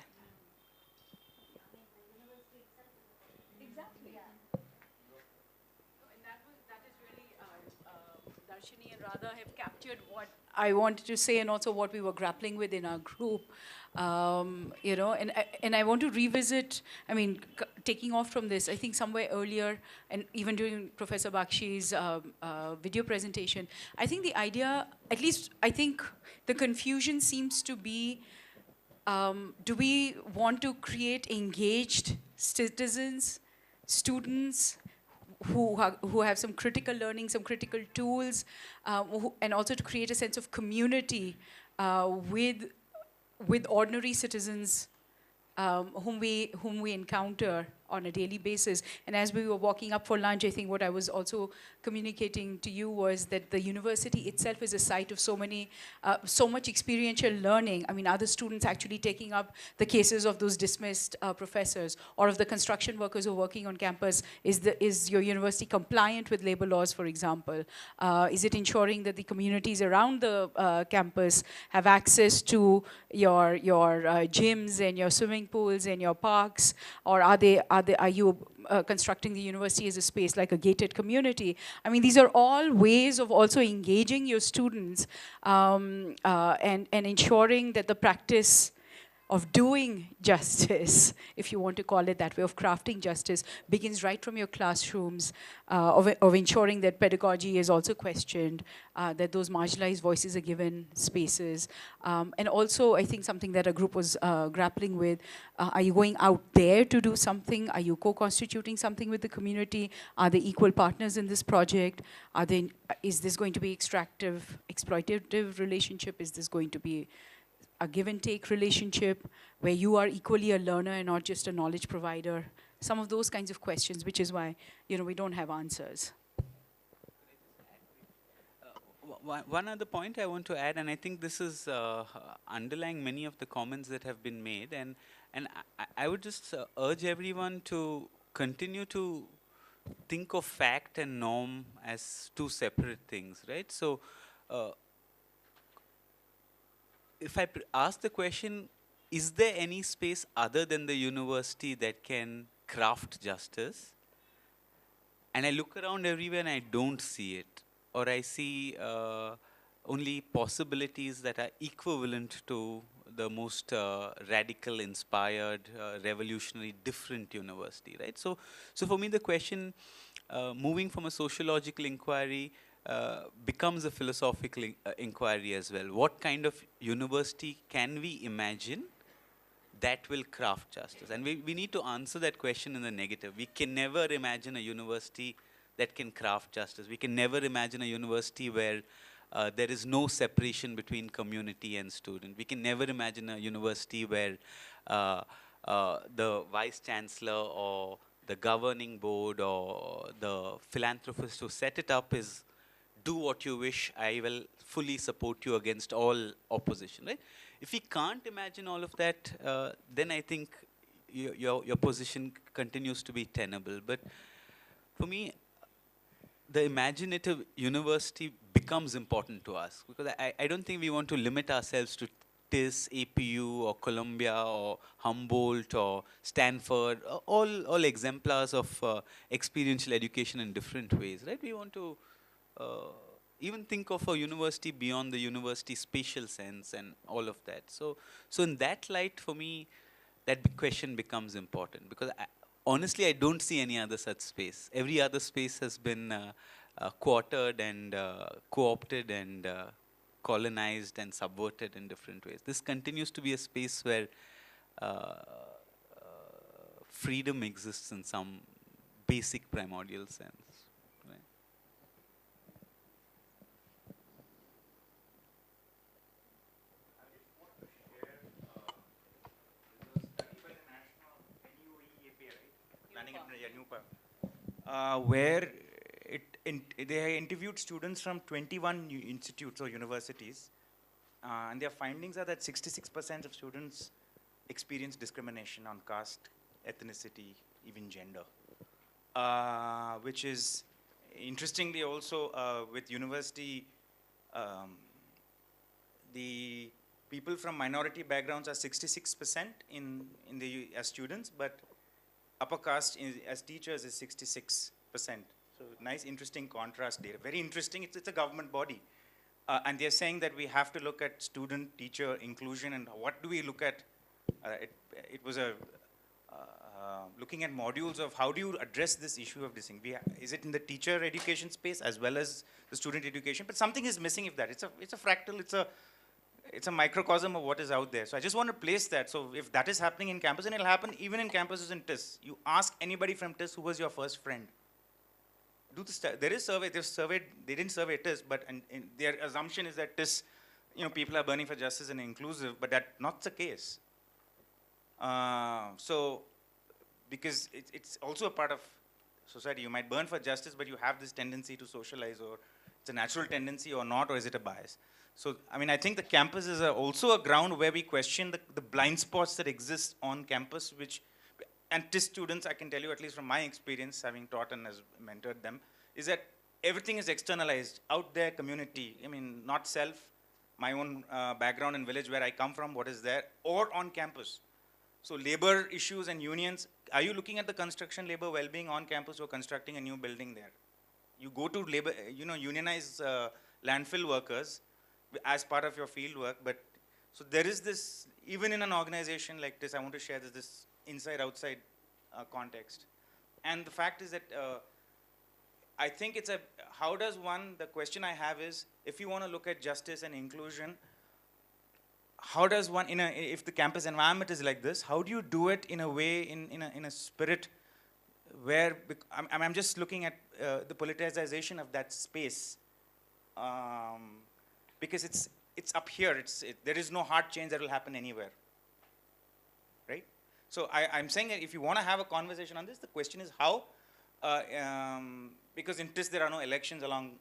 Exactly. And that is really, Darshini and Radha have captured what I wanted to say, and also what we were grappling with in our group. You know, and I want to revisit, I mean, taking off from this, I think somewhere earlier, and even during Professor Bakshi's video presentation, I think the idea, at least I think the confusion seems to be, do we want to create engaged citizens, students, who have some critical learning, some critical tools, and also to create a sense of community with ordinary citizens whom we encounter on a daily basis. And as we were walking up for lunch, I think what I was also communicating to you was that the university itself is a site of so much experiential learning. I mean, are the students actually taking up the cases of those dismissed professors, or of the construction workers who are working on campus? Is your university compliant with labor laws, for example? Is it ensuring that the communities around the campus have access to your gyms and your swimming pools and your parks? Or are you constructing the university as a space like a gated community? I mean, these are all ways of also engaging your students and ensuring that the practice of doing justice, if you want to call it that way, of crafting justice, begins right from your classrooms, of ensuring that pedagogy is also questioned, that those marginalized voices are given spaces. And also, I think something that a group was grappling with, are you going out there to do something? Are you co-constituting something with the community? Are they equal partners in this project? Is this going to be extractive, exploitative relationship? Is this going to be a give and take relationship where you are equally a learner and not just a knowledge provider? Some of those kinds of questions, which is why, you know, we don't have answers. One other point I want to add, and I think this is underlying many of the comments that have been made, and I would just urge everyone to continue to think of fact and norm as two separate things, right? So if I ask the question, is there any space other than the university that can craft justice? And I look around everywhere and I don't see it. or I see only possibilities that are equivalent to the most radical, inspired, revolutionary, different university, right? So for me, the question, moving from a sociological inquiry, becomes a philosophical inquiry as well. What kind of university can we imagine that will craft justice? And we need to answer that question in the negative. We can never imagine a university that can craft justice. We can never imagine a university where there is no separation between community and student. We can never imagine a university where the vice chancellor or the governing board or the philanthropist who set it up is, do what you wish, I will fully support you against all opposition, right? If we can't imagine all of that, then I think your position continues to be tenable. But for me, the imaginative university becomes important to us, because I don't think we want to limit ourselves to TIS, APU, or Columbia, or Humboldt, or Stanford, all exemplars of experiential education in different ways, right? We want to even think of a university beyond the university spatial sense and all of that. So in that light, for me, that question becomes important, because honestly, I don't see any other such space. Every other space has been quartered and co-opted and colonized and subverted in different ways. This continues to be a space where freedom exists in some basic primordial sense. Right? Where they interviewed students from 21 institutes or universities, and their findings are that 66% of students experience discrimination on caste, ethnicity, even gender, which is interestingly also with university, the people from minority backgrounds are 66% in the as students, but upper caste as teachers is 66%. So nice, interesting contrast data. Very interesting. It's a government body. And they're saying that we have to look at student-teacher inclusion, and what do we look at? It was a looking at modules of how do you address this issue of this thing. Is it in the teacher education space as well as the student education? But something is missing if that. It's a fractal, it's a microcosm of what is out there. So I just want to place that. So if that is happening in campus, and it'll happen even in campuses in TIS. You ask anybody from TIS who was your first friend. Do the there is survey. They've surveyed. They didn't survey TIS, but their assumption is that TIS, people are burning for justice and inclusive, but that's not the case. So because it's also a part of society. You might burn for justice, but you have this tendency to socialize, or it's a natural tendency or not, or is it a bias? So, I mean, I think the campus is also a ground where we question the blind spots that exist on campus, and TIS students, I can tell you, at least from my experience, having taught and has mentored them, is that everything is externalized, out there, community, I mean, not self, my own background and village where I come from, what is there, or on campus. So labor issues and unions, are you looking at the construction labor well-being on campus or constructing a new building there? You go to labor, unionize landfill workers as part of your field work, but so there is this, even in an organization like this, I want to share this inside-outside context. And the fact is that I think it's how does one, the question I have is, if you want to look at justice and inclusion, how does one, if the campus environment is like this, how do you do it in a way, in a spirit where, I'm just looking at the politicization of that space, because it's up here, there is no hard change that will happen anywhere, right? So I'm saying that if you want to have a conversation on this, the question is how, because in TIS there are no elections along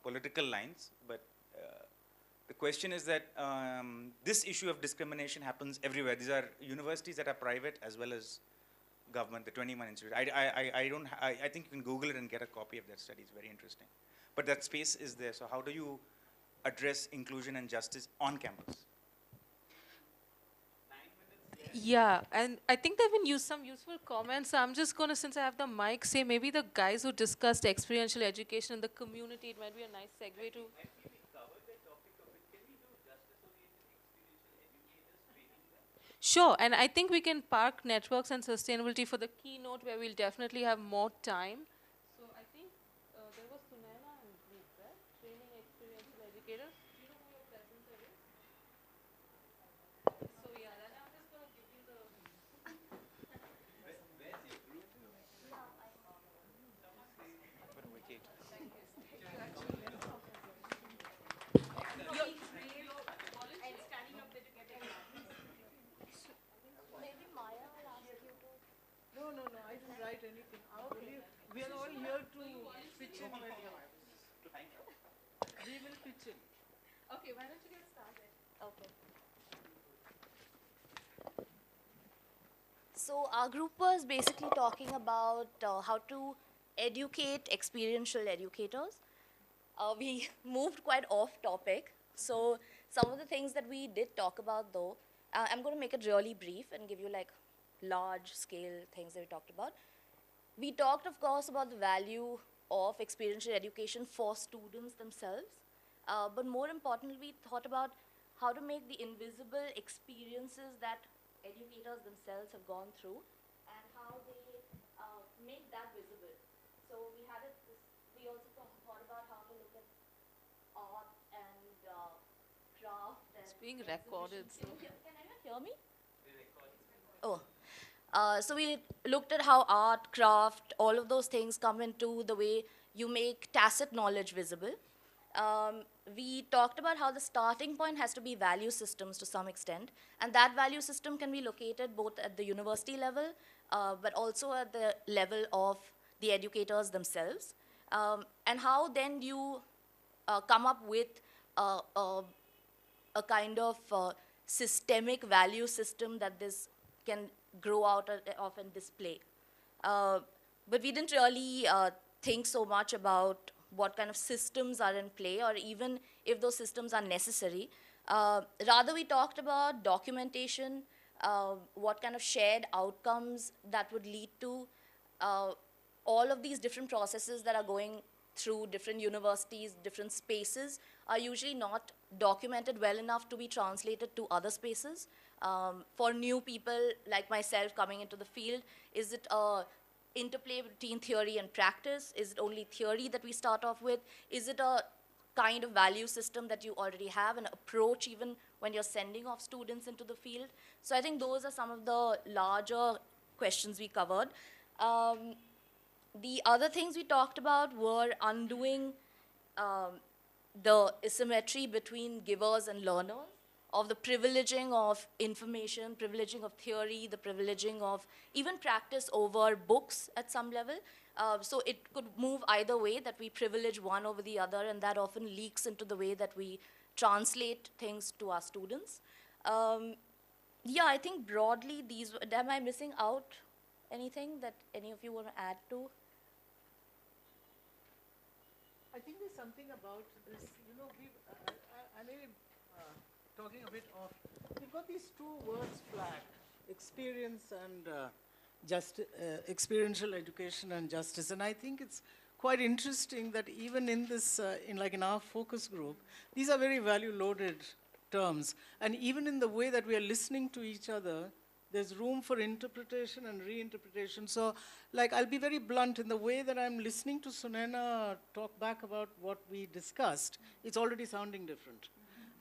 political lines, but the question is that this issue of discrimination happens everywhere. These are universities that are private as well as government, the 21 institute. I think you can Google it and get a copy of that study. It's very interesting. But that space is there. So how do you address inclusion and justice on campus? Yeah, and I think they've been used some useful comments. So I'm just going to, since I have the mic, say maybe the guys who discussed experiential education in the community, it might be a nice segue to. Sure, and I think we can park networks and sustainability for the keynote where we'll definitely have more time. So I think there was Sunayana and group, right? Training experiential educators. Do you know who your presenter is? So yeah, then I'm just going to give you the. No, no, no, I didn't write anything. Okay. We are all here to pitch in with you. We will pitch in. Okay, why don't you get started? Okay. So our group was basically talking about how to educate experiential educators. We moved quite off topic. So some of the things that we did talk about though, I'm going to make it really brief and give you like large scale things that we talked about. We talked, of course, about the value of experiential education for students themselves. But more importantly, we thought about how to make the invisible experiences that educators themselves have gone through and how they make that visible. So we had we also thought about how to look at art and craft. It's being recorded. So. Can anyone hear me? Oh. So we looked at how art, craft, all of those things come into the way you make tacit knowledge visible. We talked about how the starting point has to be value systems to some extent, and that value system can be located both at the university level, but also at the level of the educators themselves, and how then you come up with a kind of systemic value system that this can grow out of and display. But we didn't really think so much about what kind of systems are in play or even if those systems are necessary. Rather, we talked about documentation, what kind of shared outcomes that would lead to all of these different processes that are going through different universities, different spaces, are usually not documented well enough to be translated to other spaces. For new people like myself coming into the field, is it a interplay between theory and practice? Is it only theory that we start off with? Is it a kind of value system that you already have, an approach even when you're sending off students into the field? So I think those are some of the larger questions we covered. The other things we talked about were undoing the asymmetry between givers and learners, of the privileging of information, privileging of theory, the privileging of even practice over books at some level. So it could move either way, that we privilege one over the other, and that often leaks into the way that we translate things to our students. Yeah, I think broadly these, am I missing out anything that any of you want to add to? I think there's something about this, you know, I may be talking a bit of, we've got these two words flagged, experience and experiential education and justice. And I think it's quite interesting that even in this, in our focus group, these are very value-loaded terms. And even in the way that we are listening to each other, there's room for interpretation and reinterpretation. So, like, I'll be very blunt, in the way that I'm listening to Sunayana talk back about what we discussed, it's already sounding different.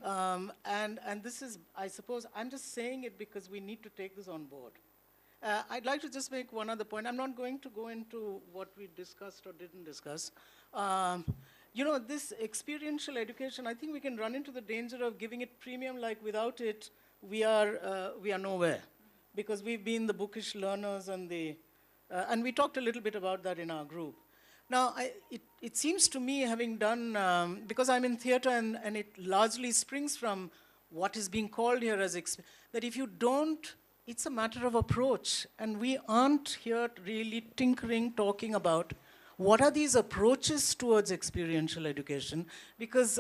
And this is, I suppose, I'm just saying it because we need to take this on board. I'd like to just make one other point. I'm not going to go into what we discussed or didn't discuss. You know, this experiential education, I think we can run into the danger of giving it premium, like without it, we are nowhere. Because we've been the bookish learners and and we talked a little bit about that in our group. Now, it seems to me, having done, because I'm in theater and it largely springs from what is being called here as, that if you don't, it's a matter of approach. And we aren't here really tinkering, talking about what are these approaches towards experiential education? Because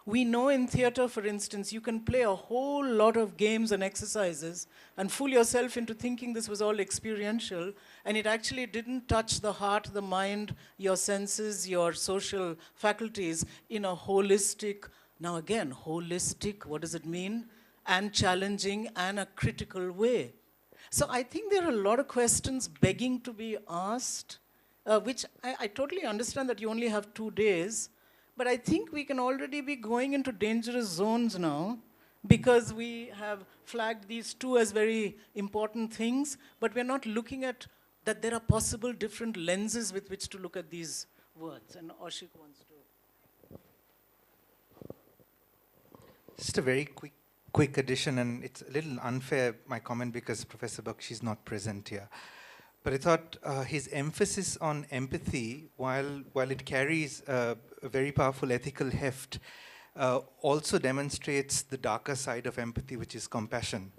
we know in theater, for instance, you can play a whole lot of games and exercises and fool yourself into thinking this was all experiential, and it actually didn't touch the heart, the mind, your senses, your social faculties in a holistic, now again, holistic, what does it mean? And challenging and a critical way. So I think there are a lot of questions begging to be asked, which I totally understand that you only have 2 days, but I think we can already be going into dangerous zones now because we have flagged these 2 as very important things, but we're not looking at that there are possible different lenses with which to look at these words. And Ashik wants to. Just a very quick addition, and it's a little unfair, my comment, because Professor Bakshi is not present here. But I thought his emphasis on empathy, while it carries a very powerful ethical heft, also demonstrates the darker side of empathy, which is compassion.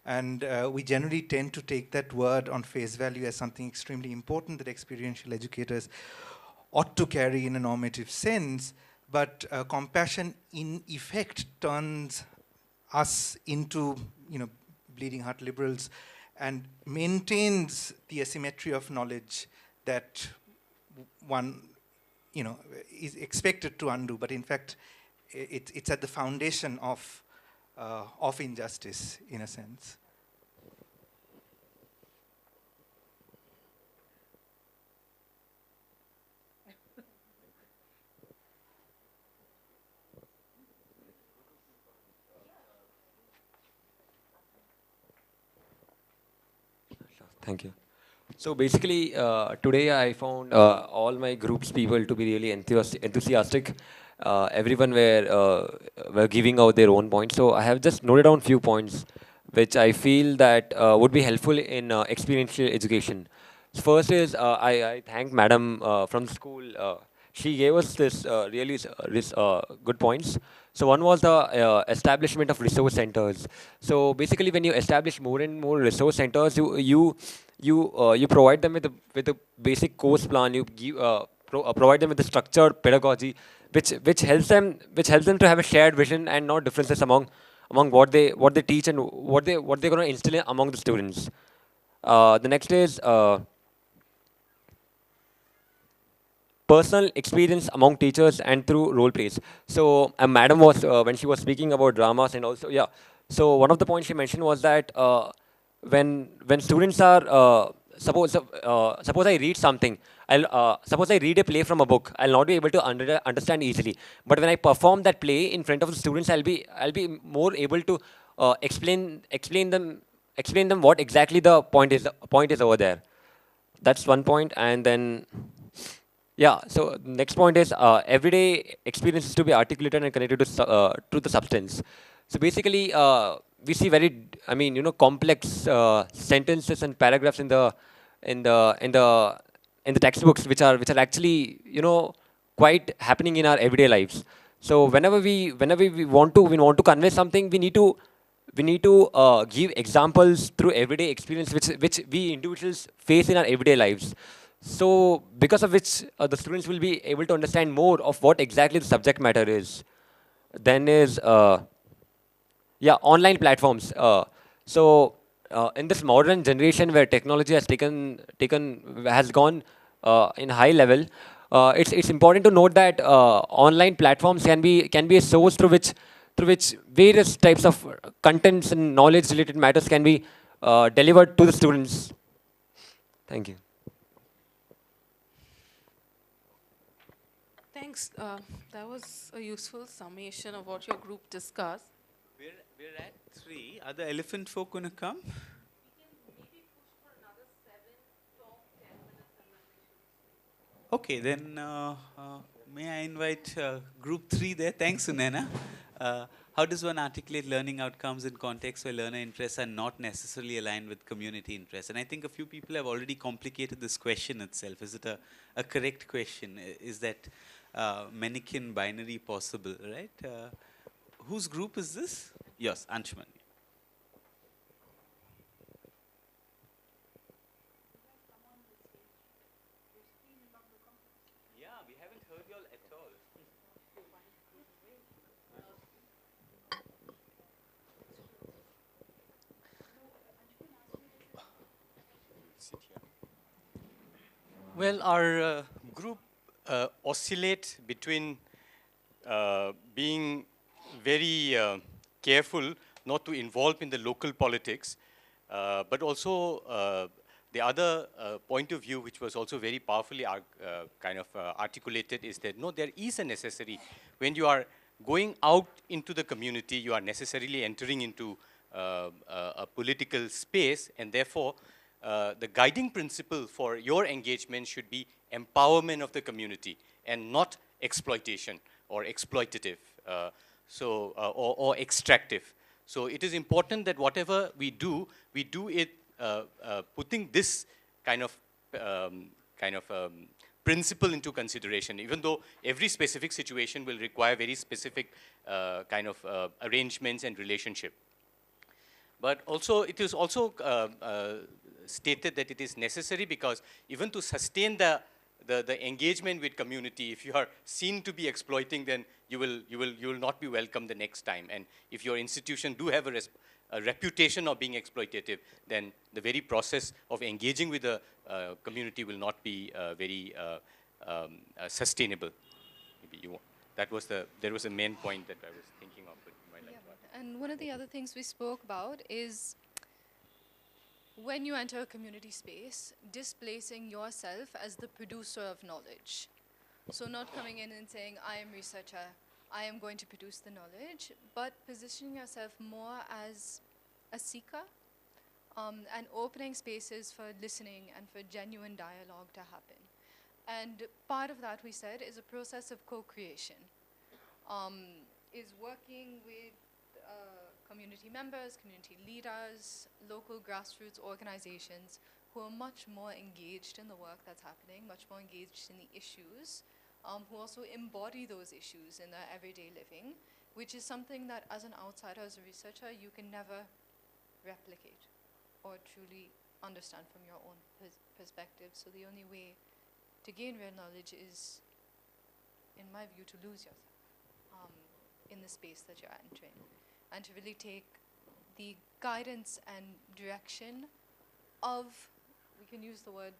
And we generally tend to take that word on face value as something extremely important that experiential educators ought to carry in a normative sense, but compassion in effect turns us into, bleeding heart liberals, and maintains the asymmetry of knowledge that one, is expected to undo. But in fact, it's at the foundation of injustice, in a sense. Thank you. So basically, today I found all my group's people to be really enthusiastic. Everyone were giving out their own points. So I have just noted down few points which I feel that would be helpful in experiential education. So first is I thank Madam from the school. She gave us this really good points. So one was the establishment of resource centers. So basically, when you establish more and more resource centers, you provide them with a basic course plan. You give provide them with the structured pedagogy, which helps them to have a shared vision and not differences among what they teach and what they're going to instill among the students. The next is personal experience among teachers and through role plays. So a madam was, when she was speaking about dramas and also, yeah. So one of the points she mentioned was that when students are, suppose I read something, suppose I read a play from a book, I'll not be able to understand easily. But when I perform that play in front of the students, I'll be more able to explain them what exactly the point is over there. That's one point. And then, yeah, so next point is everyday experiences to be articulated and connected to the substance. So basically, we see very, complex sentences and paragraphs in the textbooks, which are actually, quite happening in our everyday lives. So whenever we want to convey something, we need to give examples through everyday experience which we individuals face in our everyday lives. So because of which the students will be able to understand more of what exactly the subject matter is. Then is online platforms. In this modern generation where technology has gone in high level, it's important to note that online platforms can be a source through which various types of contents and knowledge related matters can be delivered to the students. Thank you. Thanks. That was a useful summation of what your group discussed. We're at 3. Are the elephant folk going to come? We can maybe push for another 7 talk, 10 minutes, and then we should. Okay, then may I invite group 3 there? Thanks, Sunayana. How does one articulate learning outcomes in contexts where learner interests are not necessarily aligned with community interests? And I think a few people have already complicated this question itself. Is it a correct question? Is that mannequin binary possible, right? Whose group is this? Yes, Anshuman. Well, our group oscillate between being very careful not to involve in the local politics, but also the other point of view, which was also very powerfully kind of articulated, is that no, there is a necessary, when you are going out into the community, you are necessarily entering into a political space, and therefore the guiding principle for your engagement should be empowerment of the community and not exploitation or exploitative, or extractive. So it is important that whatever we do it putting this kind of principle into consideration, even though every specific situation will require very specific kind of arrangements and relationship. But also, it is also stated that it is necessary because even to sustain the engagement with community, if you are seen to be exploiting, then you will not be welcome the next time. And if your institution do have a reputation of being exploitative, then the very process of engaging with the community will not be very sustainable. Maybe there was a main point that I was thinking of, but you might like to add. And one of the other things we spoke about is when you enter a community space, displacing yourself as the producer of knowledge. So not coming in and saying, I am researcher, I am going to produce the knowledge, but positioning yourself more as a seeker and opening spaces for listening and for genuine dialogue to happen. And part of that, we said, is a process of co-creation, is working with community members, community leaders, local grassroots organizations who are much more engaged in the work that's happening, much more engaged in the issues, who also embody those issues in their everyday living, which is something that as an outsider, as a researcher, you can never replicate or truly understand from your own perspective. So the only way to gain real knowledge is, in my view, to lose yourself in the space that you're entering, and to really take the guidance and direction of, we can use the word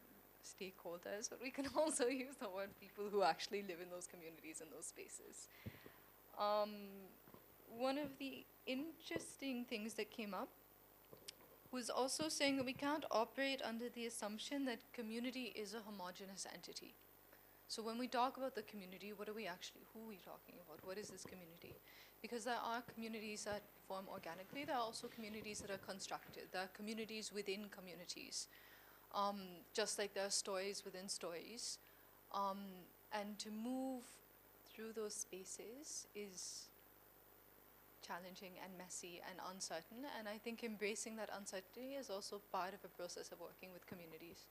stakeholders, but we can also use the word people who actually live in those communities and those spaces. One of the interesting things that came up was also saying that we can't operate under the assumption that community is a homogeneous entity. So when we talk about the community, who are we talking about? What is this community? Because there are communities that form organically, there are also communities that are constructed. There are communities within communities, just like there are stories within stories. And to move through those spaces is challenging and messy and uncertain, and I think embracing that uncertainty is also part of a process of working with communities.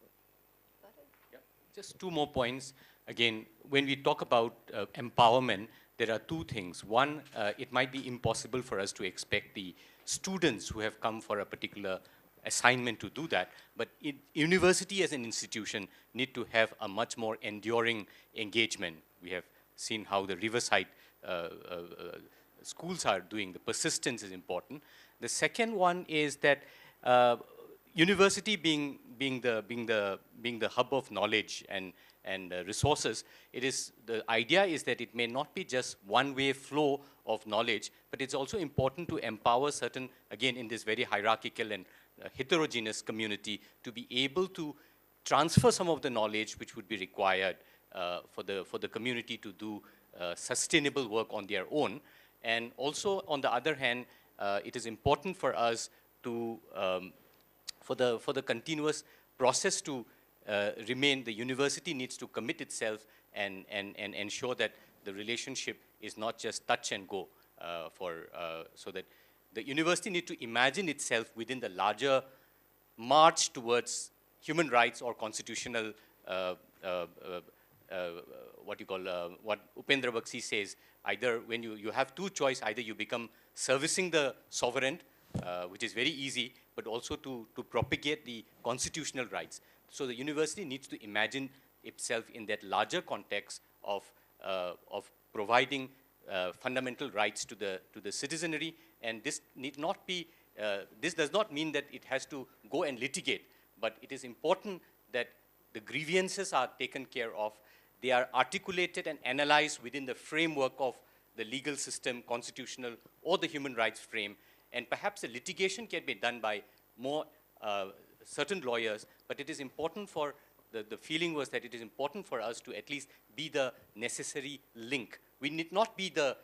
Is that it? Yeah. Just two more points. Again, when we talk about empowerment, there are two things. One, it might be impossible for us to expect the students who have come for a particular assignment to do that, but university as an institution need to have a much more enduring engagement. We have seen how the Riverside schools are doing. The persistence is important. The second one is that university being the hub of knowledge and resources, the idea is that it may not be just one-way flow of knowledge, but it's also important to empower certain, again, in this very hierarchical and heterogeneous community, to be able to transfer some of the knowledge which would be required for the community to do sustainable work on their own. And also, on the other hand, it is important for us to, for the continuous process to remain, the university needs to commit itself and ensure that the relationship is not just touch and go, so that the university needs to imagine itself within the larger march towards human rights or constitutional, what Upendra Bakshi says, either when you have two choice, either you become servicing the sovereign, which is very easy, but also to propagate the constitutional rights. So the university needs to imagine itself in that larger context of providing fundamental rights to the citizenry. And this need not be, this does not mean that it has to go and litigate, but it is important that the grievances are taken care of. They are articulated and analyzed within the framework of the legal system, constitutional, or the human rights frame. And perhaps the litigation can be done by more certain lawyers, but it is important for, the feeling was that it is important for us to at least be the necessary link. We need not be the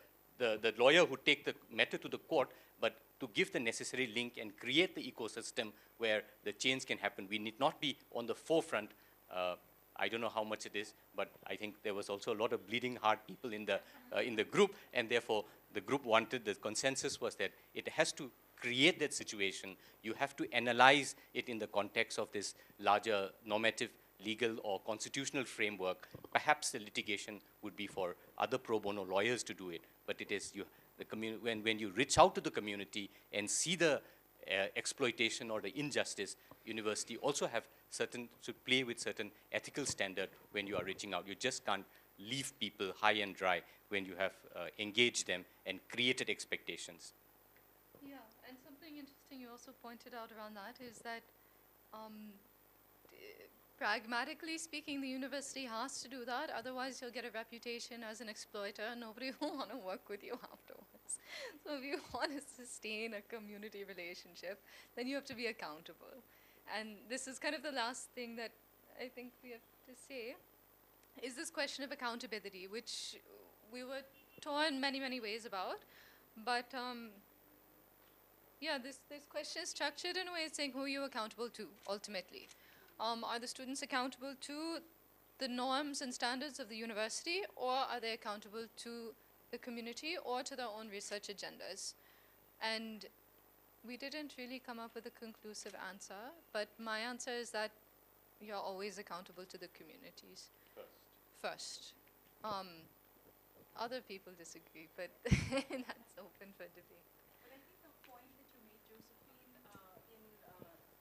lawyer who take the matter to the court, but to give the necessary link and create the ecosystem where the change can happen. We need not be on the forefront. I don't know how much it is, but I think there was also a lot of bleeding heart people in the group, and therefore the group wanted, the consensus was that it has to create that situation. You have to analyze it in the context of this larger normative, legal or constitutional framework. Perhaps the litigation would be for other pro bono lawyers to do it, but it is when you reach out to the community and see the exploitation or the injustice, university also have should play with certain ethical standard when you are reaching out. You just can't leave people high and dry when you have engaged them and created expectations. Yeah, and something interesting you also pointed out around that is that pragmatically speaking, the university has to do that, otherwise you'll get a reputation as an exploiter and nobody will want to work with you afterwards. So if you want to sustain a community relationship, then you have to be accountable. And this is kind of the last thing that I think we have to say, is this question of accountability, which we were torn many, many ways about. But yeah, this question is structured in a way saying who are you accountable to, ultimately. Are the students accountable to the norms and standards of the university, or are they accountable to the community or to their own research agendas? And we didn't really come up with a conclusive answer, but my answer is that you're always accountable to the communities. First. Other people disagree, but that's open for debate. But I think the point that you made, Josephine, in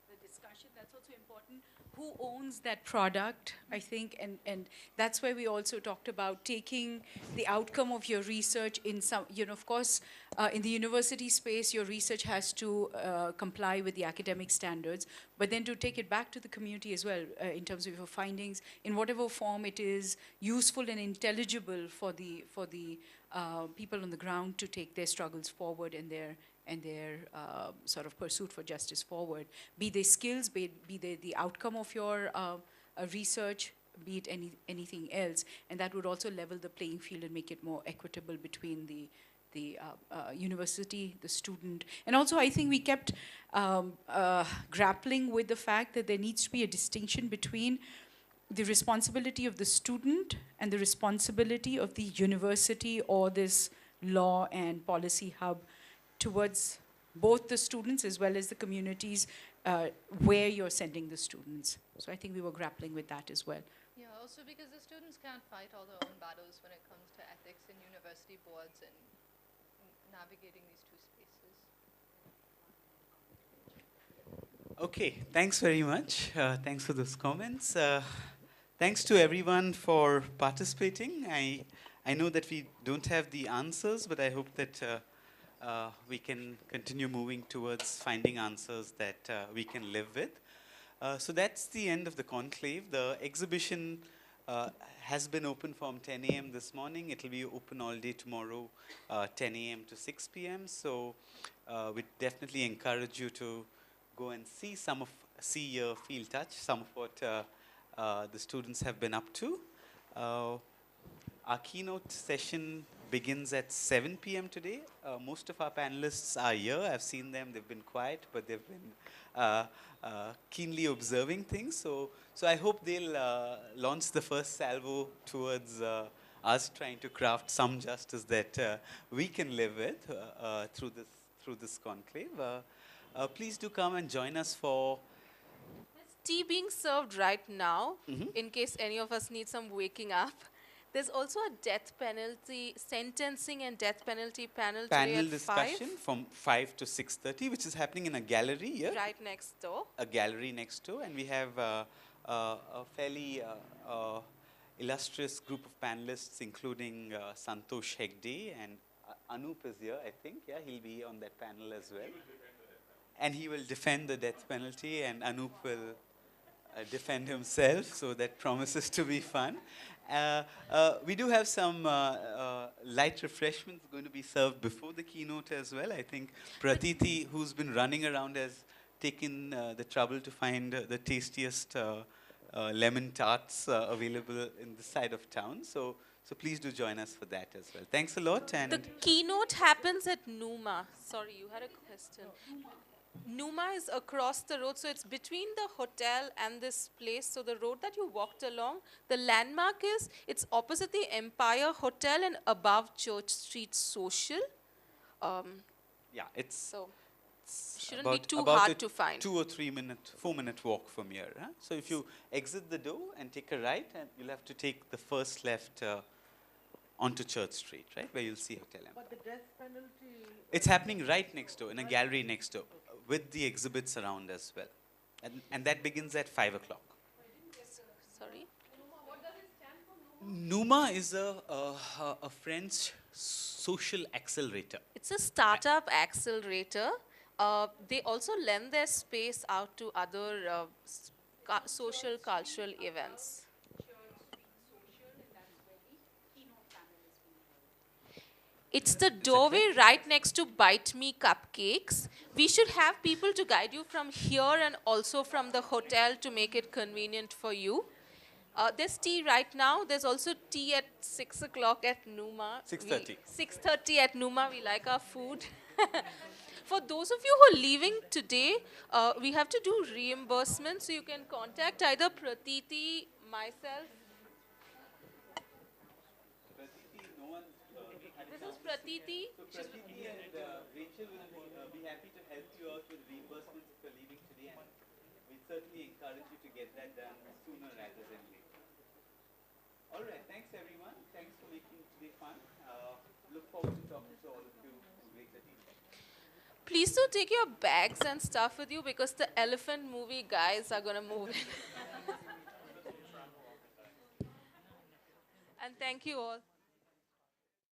the discussion, that's also important. Who owns that product, I think, and that's why we also talked about taking the outcome of your research in some, of course, in the university space, your research has to comply with the academic standards, but then to take it back to the community as well, in terms of your findings, in whatever form it is useful and intelligible for the people on the ground to take their struggles forward and their sort of pursuit for justice forward, be they skills, be they the outcome of your research, be it anything else, and that would also level the playing field and make it more equitable between the university, the student. And also I think we kept grappling with the fact that there needs to be a distinction between the responsibility of the student and the responsibility of the university or this law and policy hub towards both the students as well as the communities where you're sending the students. So I think we were grappling with that as well. Yeah, also because the students can't fight all their own battles when it comes to ethics and university boards and navigating these two spaces. Okay, thanks very much. Thanks for those comments. Thanks to everyone for participating. I know that we don't have the answers, but I hope that we can continue moving towards finding answers that we can live with. So that's the end of the conclave. The exhibition has been open from 10 a.m. this morning. It will be open all day tomorrow, 10 a.m. to 6 p.m. So we definitely encourage you to go and see feel, touch some of what the students have been up to. Our keynote session begins at 7 p.m. today. Most of our panelists are here. I've seen them. They've been quiet, but they've been keenly observing things. So I hope they'll launch the first salvo towards us trying to craft some justice that we can live with through this conclave. Please do come and join us for... There's tea being served right now, in case any of us need some waking up. There's also a death penalty, sentencing and death penalty panel today at discussion 5. From 5 to 6:30, which is happening in a gallery here. Right next door. A gallery next door. And we have a fairly illustrious group of panelists, including Santosh Hegde, and Anup is here, I think. Yeah, he'll be on that panel as well. And he will defend the death penalty, and Anup will defend himself, so that promises to be fun. We do have some light refreshments going to be served before the keynote as well. I think Pratiti, who's been running around, has taken the trouble to find the tastiest lemon tarts available in this side of town. So please do join us for that as well. Thanks a lot. And the keynote happens at Numa. Sorry, you had a question. Numa is across the road, so it's between the hotel and this place. So the road that you walked along, the landmark is, it's opposite the Empire Hotel and above Church Street Social. Yeah, it's shouldn't be too hard to find. 2 or 3 minute, 4-minute walk from here. Huh? So if you exit the door and take a right, and you'll have to take the first left onto Church Street, right, where you'll see Hotel Empire. But the death penalty... It's happening right next door, in a gallery next door, with the exhibits around as well. And that begins at 5 o'clock. Sorry? Numa is a French social accelerator. It's a startup accelerator. They also lend their space out to other social cultural events. It's the doorway right next to Bite Me Cupcakes. We should have people to guide you from here and also from the hotel to make it convenient for you. There's tea right now. There's also tea at 6 o'clock at Numa. 6:30. 6:30 at Numa. We like our food. For those of you who are leaving today, we have to do reimbursement. So you can contact either Pratiti, myself. This is Pratiti. So Pratiti and Rachel will be happy to help you out with reimbursements if you're leaving today, and we certainly encourage you to get that done sooner rather than later. All right, thanks everyone. Thanks for making today fun. Look forward to talking to all of you in greater detail. Please do take your bags and stuff with you because the elephant movie guys are going to move in. And thank you all.